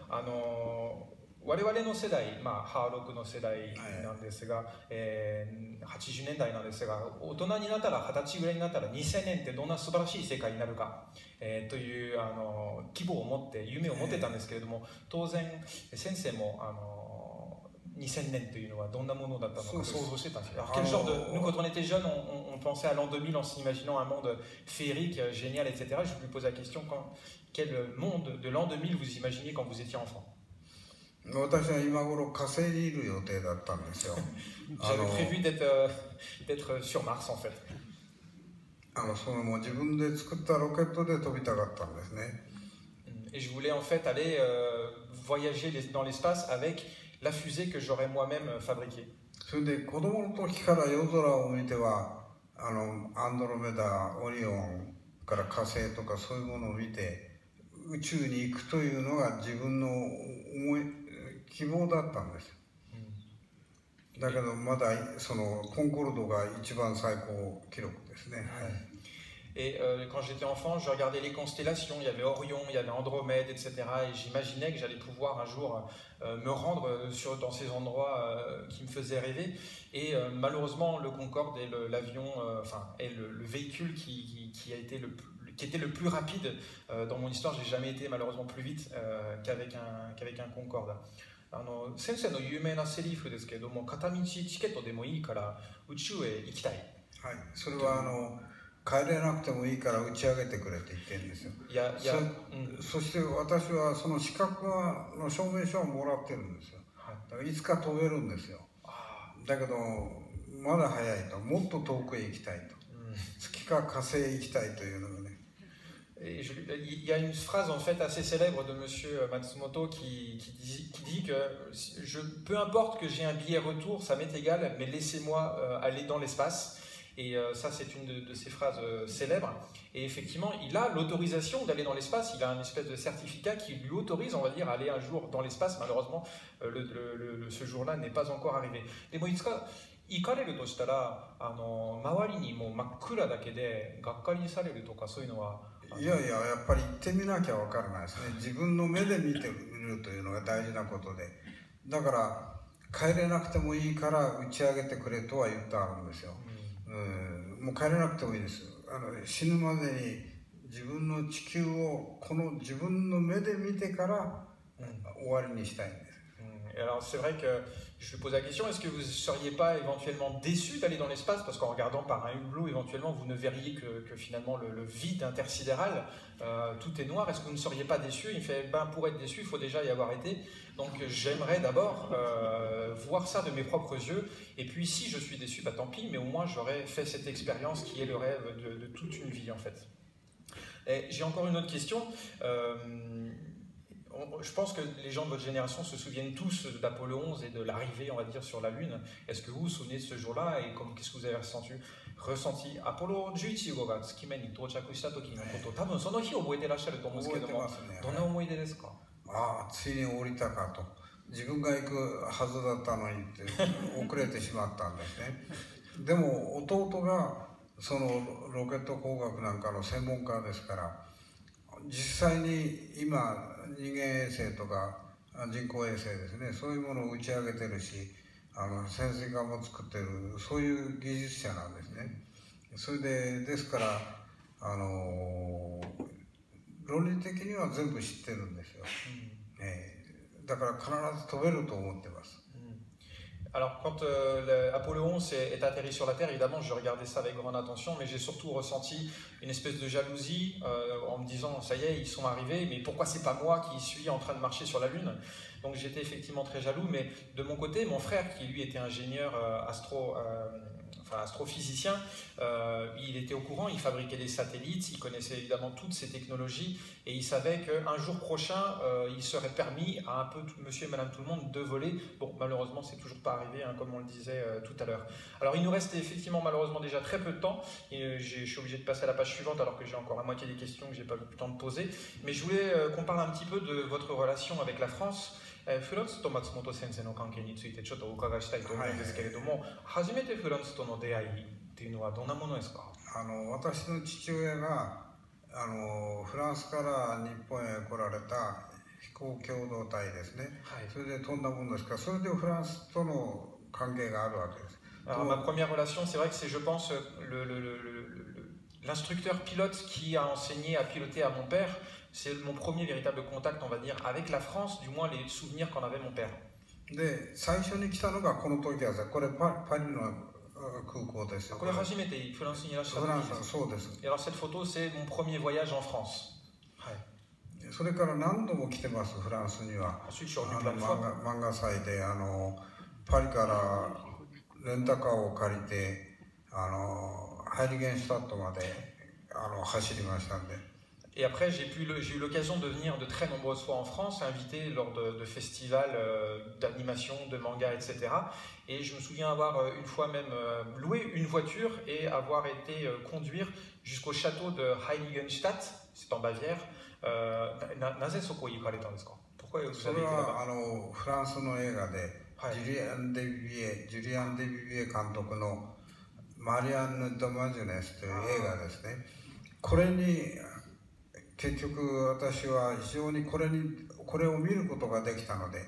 我々の世代、ハーロックの世代なんですが、80年代なんですが、大人になったら20歳ぐらいになったら2000年ってどんな素晴らしい世界になるか、という希望を持って夢を持ってたんですけれども、当然先生も2000年というのはどんなものだったのか想像してたんですよ。Alors, quel genre de... Nous, quand on était jeunes, on pensait à l'an 2000 en s'imaginant un monde féerique, génial, etc. Je lui pose la question, quel monde de l'an 2000 vous imaginez quand vous étiez enfant? 私は今頃火星にいる予定だったんですよ。J'avais prévu d'être sur Mars en fait. もう自分で作ったロケットで飛びたかったんですね。Et je voulais en fait aller voyager dans l'espace avec la fusée que j'aurais moi-même fabriquée. それで子供の時から夜空を見てはアンドロメダ、オリオンから火星とかそういうものを見て宇宙に行くというのが自分の希望だったんです。だけどまだそのコンコルドが一番最高記録ですね。Et quand j'étais enfant, je regardais les constellations, il y avait Orion, il y avait Andromède, etc. Et j'imaginais que j'allais pouvoir un jour me rendre dans ces endroits qui me faisaient rêver. Et malheureusement, le Concorde est l'avion, est le véhicule qui était le plus rapide dans mon histoire. J'ai jamais été malheureusement plus vite qu'avec un Concorde. 先生の有名なセリフですけれども、片道チケットでもいいから宇宙へ行きたい。はい、それは帰れなくてもいいから打ち上げてくれって言ってるんですよ。そして私はその資格の証明書をもらってるんですよ。だからいつか飛べるんですよ。だけどまだ早いと、もっと遠くへ行きたいと、月か火星へ行きたいというのがね。Il y a une phrase en fait assez célèbre de Monsieur Matsumoto qui dit que peu importe que j'ai un billet retour, ça m'est égal, mais laissez-moi aller dans l'espace. Et ça, c'est une de ces phrases célèbres. Et effectivement, il a l'autorisation d'aller dans l'espace. Il a un espèce de certificat qui lui autorise, on va dire, à aller un jour dans l'espace. Malheureusement, ce jour-là n'est pas encore arrivé. Et bon, 行かれるとしたら、周りにもう真っ暗だけでがっかりされるとかそういうのは。いやいや、やっぱり行ってみなきゃ分からないですね。自分の目で見てみるというのが大事なことで、だから帰れなくてもいいから打ち上げてくれとは言ってあるんですよ。もう帰れなくてもいいです。死ぬまでに自分の地球を自分の目で見てから終わりにしたいんです。Alors c'est vrai que je lui pose la question, est-ce que vous ne seriez pas éventuellement déçu d'aller dans l'espace parce qu'en regardant par un hublot, éventuellement, vous ne verriez que finalement le vide intersidéral, tout est noir, est-ce que vous ne seriez pas déçu? Il fait, pour être déçu, il faut déjà y avoir été. Donc j'aimerais d'abord voir ça de mes propres yeux, et puis si je suis déçu, tant pis, mais au moins j'aurais fait cette expérience qui est le rêve de toute une vie en fait. J'ai encore une autre question. Je pense que les gens de votre génération se souviennent tous d'Apollo 11 et de l'arrivée, on va dire, sur la Lune. Est-ce que vous vous souvenez de ce jour-là et qu'est-ce que vous avez ressenti? Apollo 11号が月面に到着した時のこと、多分その日覚えてらっしゃると思うんですけども、どんな思い出ですか？ついに降りたかと。自分が行くはずだったのにって遅れてしまったんですね。でも弟がそのロケット工学なんかの専門家ですから、実際に今人間衛星とか人工衛星ですね、そういうものを打ち上げてるし、潜水艦も作ってる、そういう技術者なんですね。それですから論理的には全部知ってるんですよ。だから必ず飛べると思ってます。Alors, quand Apollo 11 est atterri sur la Terre, évidemment, je regardais ça avec grande attention, mais j'ai surtout ressenti une espèce de jalousie en me disant, ça y est, ils sont arrivés, mais pourquoi c'est pas moi qui suis en train de marcher sur la Lune? Donc j'étais effectivement très jaloux, mais de mon côté, mon frère, qui lui était ingénieur astrophysicien, il était au courant, il fabriquait des satellites, il connaissait évidemment toutes ces technologies et il savait qu'un jour prochain, il serait permis à un peu monsieur et madame tout le monde de voler. Bon, malheureusement, c'est toujours pas arrivé, hein, comme on le disait tout à l'heure. Alors, il nous reste effectivement malheureusement déjà très peu de temps et je suis obligé de passer à la page suivante alors que j'ai encore la moitié des questions que j'ai pas eu le temps de poser. Mais je voulais qu'on parle un petit peu de votre relation avec la France. フランスと松本先生の関係についてちょっとお伺いしたいと思うんですけれども、初めてフランスとの出会いっていうのはどんなものですか？私の父親がフランスから日本へ来られた飛行共同体ですね、それで飛んだものですから、それでフランスとの関係があるわけです。Alors, ma première relation, c'est vrai que c'est, je pense, l'instructeur pilote qui a enseigné à piloter à mon père. C'est mon premier véritable contact, on va dire, avec la France, du moins les souvenirs qu'en avait mon père. で、最初に来たのがこの時はこれパリの空港ですよ。これ初めてフランスにいらっしゃったんですか？そうです。Et alors cette photo, c'est mon premier voyage en France. それから何度も来てます、フランスには。漫画祭でパリからレンタカーを借りてハイリゲンシュタットまで走りましたんで。Et après, j'ai eu l'occasion de venir de très nombreuses fois en France, invité lors de festivals d'animation, de manga, etc. Et je me souviens avoir une fois même loué une voiture et avoir été conduire jusqu'au château de Heiligenstadt, c'est en Bavière. なぜそこに行かれたんですか？それはフランスの映画で、ジュリアン・デビビエ監督のマリアンヌ・ド・マジュネスという映画ですね。これに結局私は非常にこれを見ることができたので、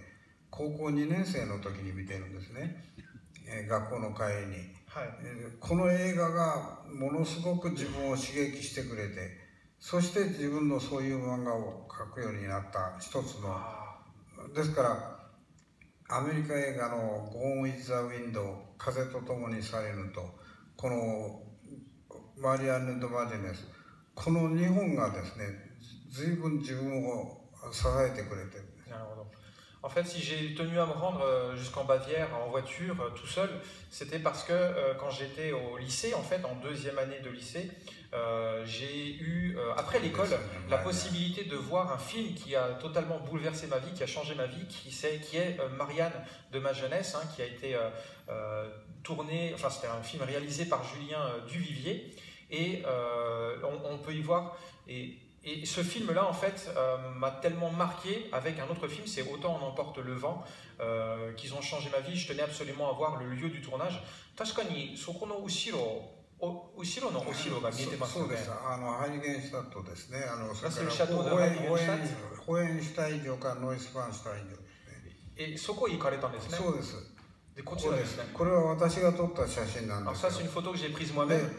高校2年生の時に見てるんですね、学校の帰りに、この映画がものすごく自分を刺激してくれて、そして自分のそういう漫画を描くようになった一つの、ですからアメリカ映画の「Gone with the Wind」「風と共に去れぬ」とこのマリアンヌ・ド・マジネス、この2本がですね、随分自分を支えてくれてる。なるほど。En fait, si j'ai tenu à me rendre jusqu'en Bavière en voiture tout seul, c'était parce que quand j'étais au lycée, en fait, en deuxième année de lycée, j'ai eu, après l'école, la possibilité de voir un film qui a totalement bouleversé ma vie, qui a changé ma vie, qui est Marianne de ma jeunesse, qui a été tourné, enfin c'était un film réalisé par Julien Duvivier, et on peut y voir... Et ce film-là, en fait, m'a tellement marqué avec un autre film, c'est Autant en emporte le vent, qu'ils ont changé ma vie. Je tenais absolument à voir le lieu du tournage. 確かにそこの後ろのお城が見えてますよね。そうです。ハイリゲンシュタットですね。それからホエンシュタイン城かノイスバンシュタイン城ですね。そこ行かれたんですね。そうです。でこちらですね。これは私が撮った写真なんですけど。Ça c'est une photo que j'ai prise moi-même.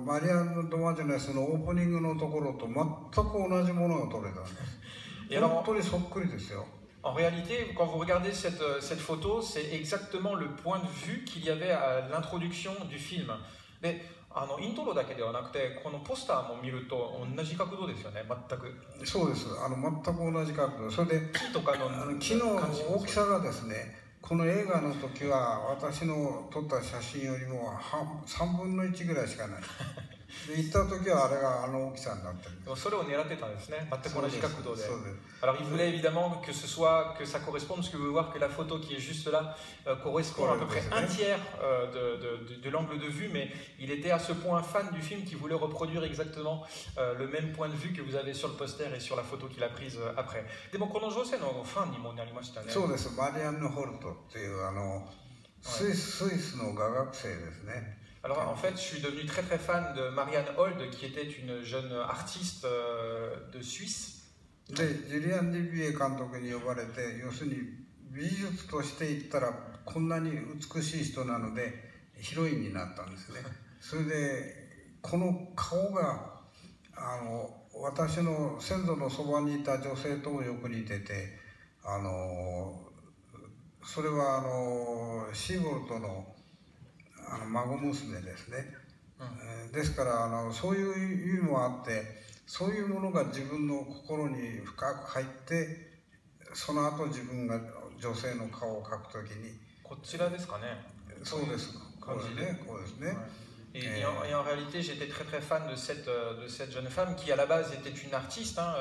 マリアンヌ・ド・マジネスのオープニングのところと全く同じものが撮れたんです。本当にそっくりですよ。En réalité, quand vous regardez cette photo, c'est exactement le point de vue qu'il y avait à l'introduction du film. で、イントロだけではなくて、このポスターも見ると同じ角度ですよね、全く。そうです。全く同じ角度。それで木とかの木の大きさがですね、この映画の時は私の撮った写真よりも3分の1ぐらいしかない。で行った時はあれが大きさになってる。それを狙ってたんですね。全く同じ角度で。Alors il voulait évidemment que ça corresponde, parce que vous pouvez voir que la photo qui est juste là correspond à peu près un tiers de l'angle de vue, mais il était à ce point fan du film qu'il voulait reproduire exactement le même point de vue que vous avez sur le poster et sur la photo qu'il a prise après. でもこの女性のファンにもなりましたね。そうです。マリアンヌ・ホルトっていうスイスの画学生ですね。Alors en fait, je suis devenu très très fan de Marianne Hold, qui était une jeune artiste de Suisse. で、ジュリアン・ディビエ監督に呼ばれて、要するに美術として言ったらこんなに美しい人なのでヒロインになったんですね。それでこの顔が私の先祖のそばにいた女性ともよく似てて、それはシーボルトの孫娘ですね。ですからそういう意味もあって、そういうものが自分の心に深く入って、その後自分が女性の顔を描くときに、こちらですかね。そうです。こうですね。Et en réalité, j'étais très très fan de cette jeune femme qui à la base était une artiste, hein,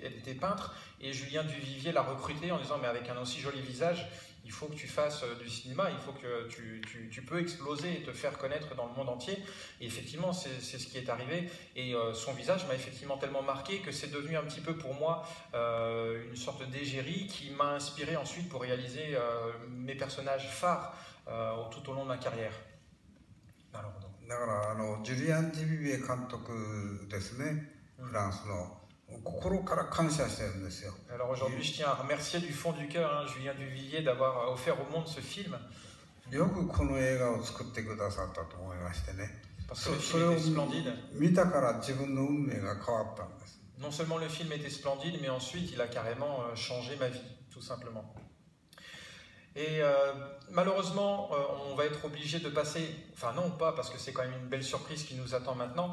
elle était peintre, et Julien Duvivier l'a recrutée en disant mais avec un aussi joli visage, il faut que tu fasses du cinéma, il faut que tu peux exploser et te faire connaître dans le monde entier. Et effectivement, c'est ce qui est arrivé. Et son visage m'a effectivement tellement marqué que c'est devenu un petit peu pour moi une sorte d'égérie qui m'a inspiré ensuite pour réaliser mes personnages phares tout au long de ma carrière. Alors, だからジュリアン・ディビビエ監督ですね、フランスの。心から感謝してるんですよ。Alors aujourd'hui, je tiens à remercier du fond du cœur Julien Duvivier d'avoir offert au monde ce film. よくこの映画を作ってくださったと思いましてね。Parce que le film était splendide. 見たから自分の運命が変わったんです。Non seulement le film était splendide, mais ensuite il a carrément changé ma vie, tout simplement. Et malheureusement, on va être obligé de passer, enfin non pas parce que c'est quand même une belle surprise qui nous attend maintenant,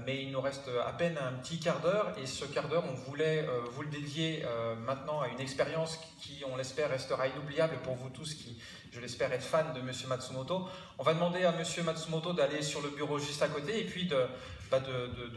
mais il nous reste à peine un petit quart d'heure et ce quart d'heure on voulait vous le dédier maintenant à une expérience qui on l'espère restera inoubliable pour vous tous qui je l'espère être fans de Monsieur Matsumoto. On va demander à Monsieur Matsumoto d'aller sur le bureau juste à côté et puis de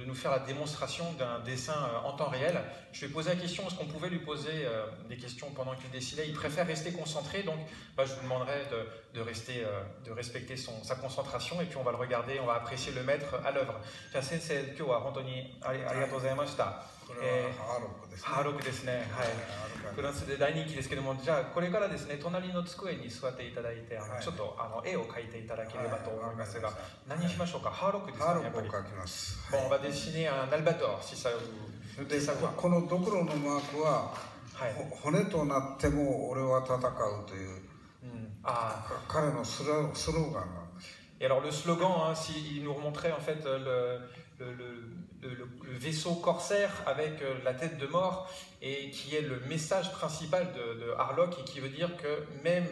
nous faire la démonstration d'un dessin en temps réel. Je lui ai posé la question, est-ce qu'on pouvait lui poser des questions pendant qu'il dessinait? Il préfère rester concentré, donc je vous demanderai de respecter sa concentration et puis on va le regarder, on va apprécier le maître à l'œuvre. じゃあ先生、今日は本当にありがとうございました。これはハーロックですね。ハーロックですね。はい。フランスで大人気ですけども、じゃあこれからですね、隣の机に座っていただいて、ちょっと絵を描いていただければと思いますが、何にしましょうか？ハーロックですね。ハーロックを描きます。Bon, on va dessiner un albator, si ça vous... で、このドクロのマークは、骨となっても俺は戦うという、彼のスローガンなんです。Et alors le slogan, s'il nous remontrait en fait le vaisseau corsaire avec la tête de mort et qui est le message principal de Harlock et qui veut dire que même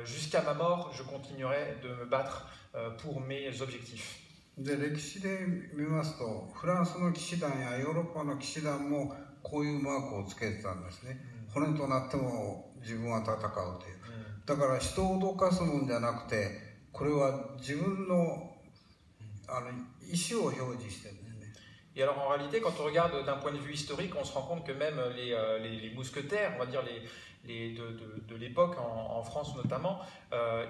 jusqu'à ma mort, je continuerai de me battre pour mes objectifs. で、歴史で見ますと、フランスの騎士団やヨーロッパの騎士団もこういうマークをつけてたんですね。骨となっても自分は戦うという。だから人を脅かすもんじゃなくて、これは自分の意思を表示してるんですね。Et alors en réalité, quand on regarde d'un point de vue historique, on se rend compte que même les mousquetaires, on va dire de l'époque, en France notamment,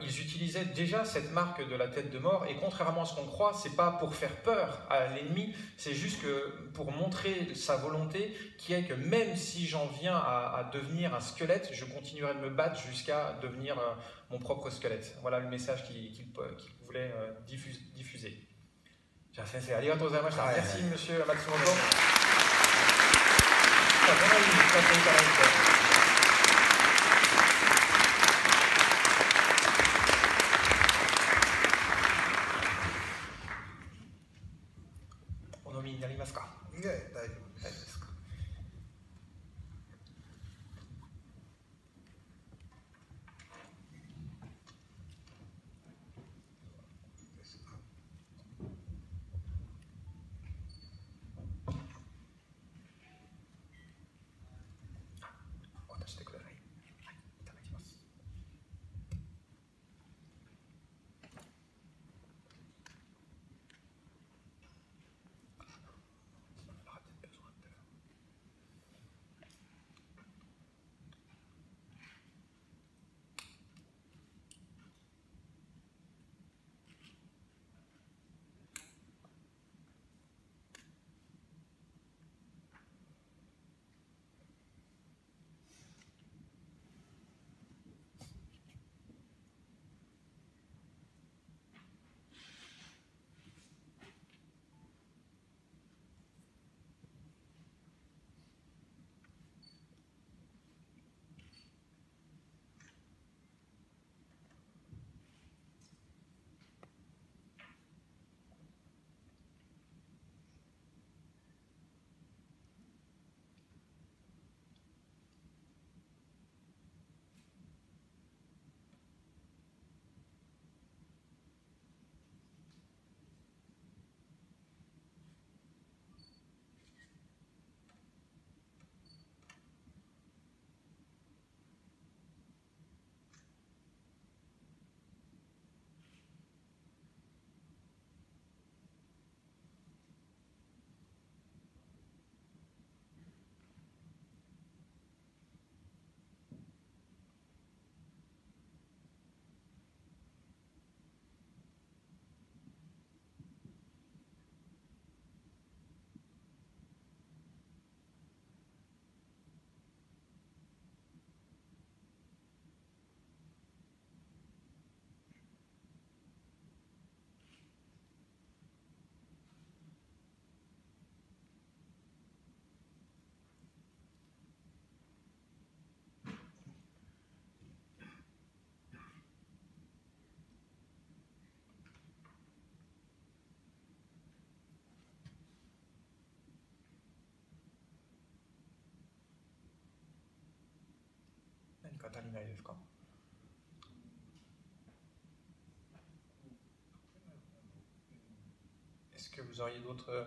ils utilisaient déjà cette marque de la tête de mort. Et contrairement à ce qu'on croit, c'est pas pour faire peur à l'ennemi, c'est juste que pour montrer sa volonté, qui est que même si j'en viens à devenir un squelette, je continuerai de me battre jusqu'à devenir mon propre squelette. Voilà le message qu'il voulait diffuser. Merci, monsieur Matsumoto. On飲みになりますか？いや、大丈夫です。が足りないですか？Est-ce que vous auriez d'autres...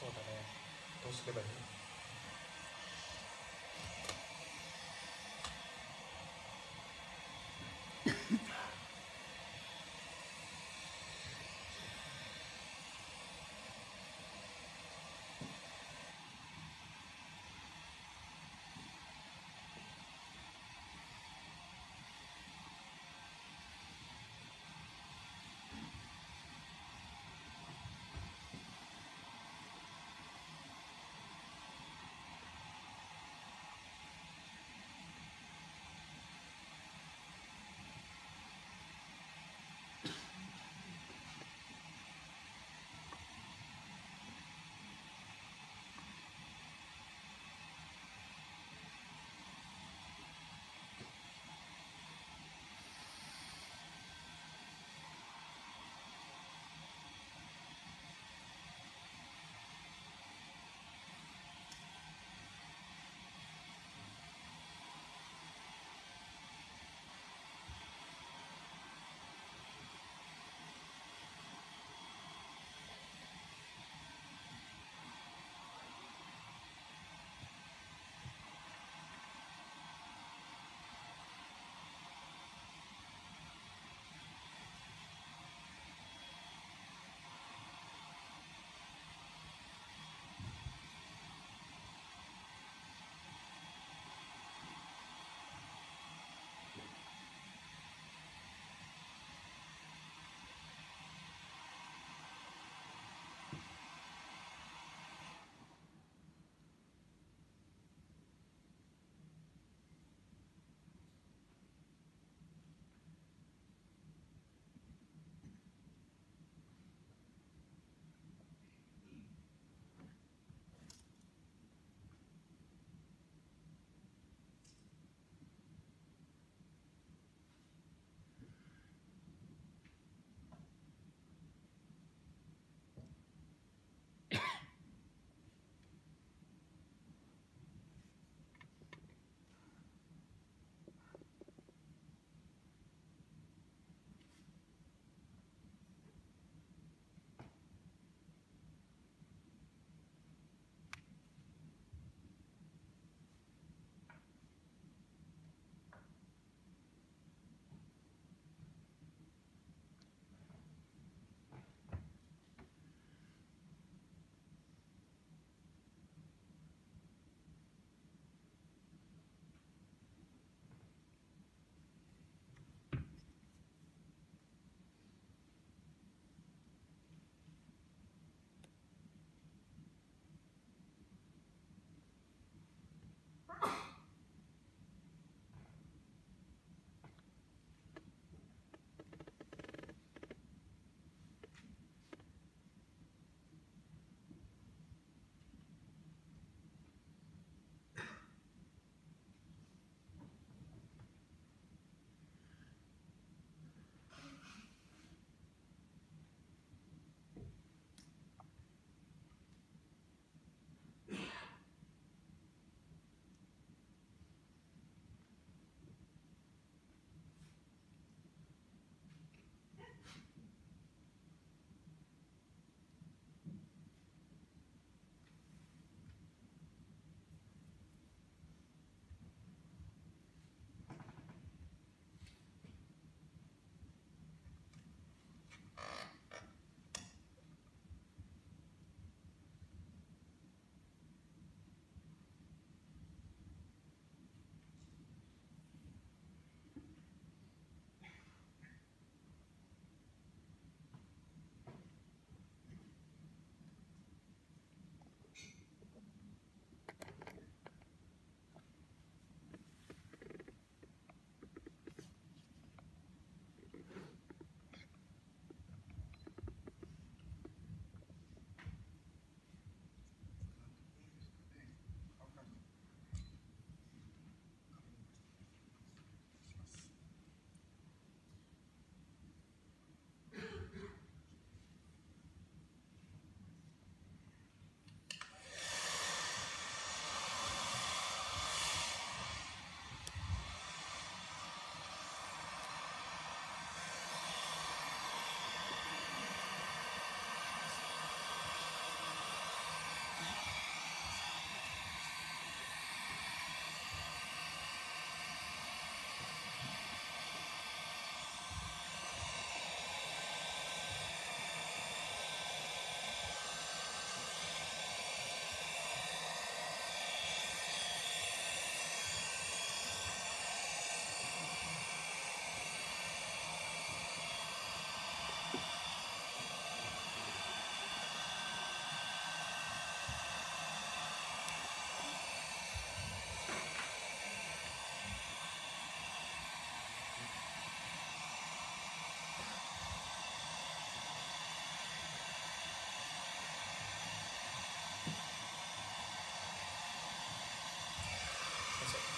そうだね。どうすればいい？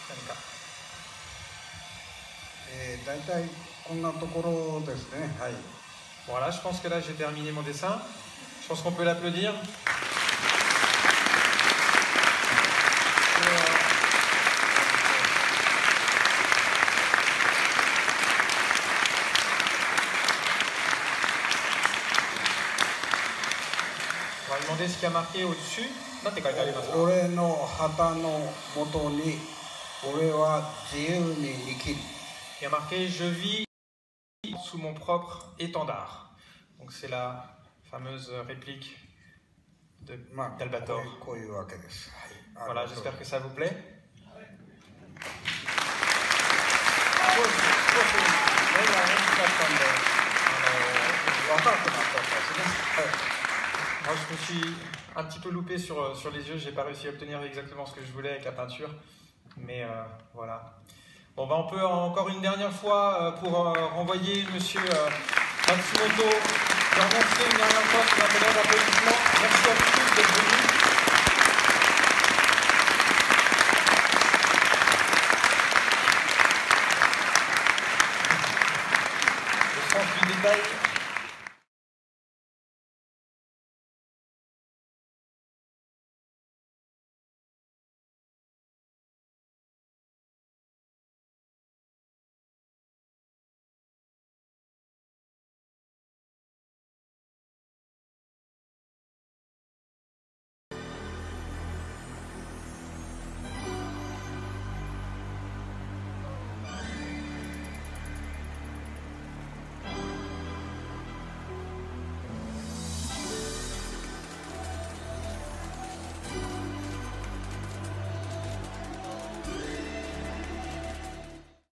何か。大体こんなところですね。はい。Voilà, je pense que là j'ai terminé mon dessin. Je pense qu'on peut l'applaudir. On va demander ce qu'il y a marqué au-dessus. なんて書いてありますか？俺の旗のもとに俺は自由に生きる。 Il y a marqué je vis sous mon propre étendard. Donc c'est la fameuse réplique d'Albator. Voilà, j'espère que ça vous plaît. Moi, je me suis un petit peu loupé sur les yeux. J'ai pas réussi à obtenir exactement ce que je voulais avec la peinture. Mais voilà. Bon, on peut encore une dernière fois, pour renvoyer Monsieur Matsumoto, le remercier une dernière fois pour un tonnerre d'applaudissements. Merci à tous d'être venus.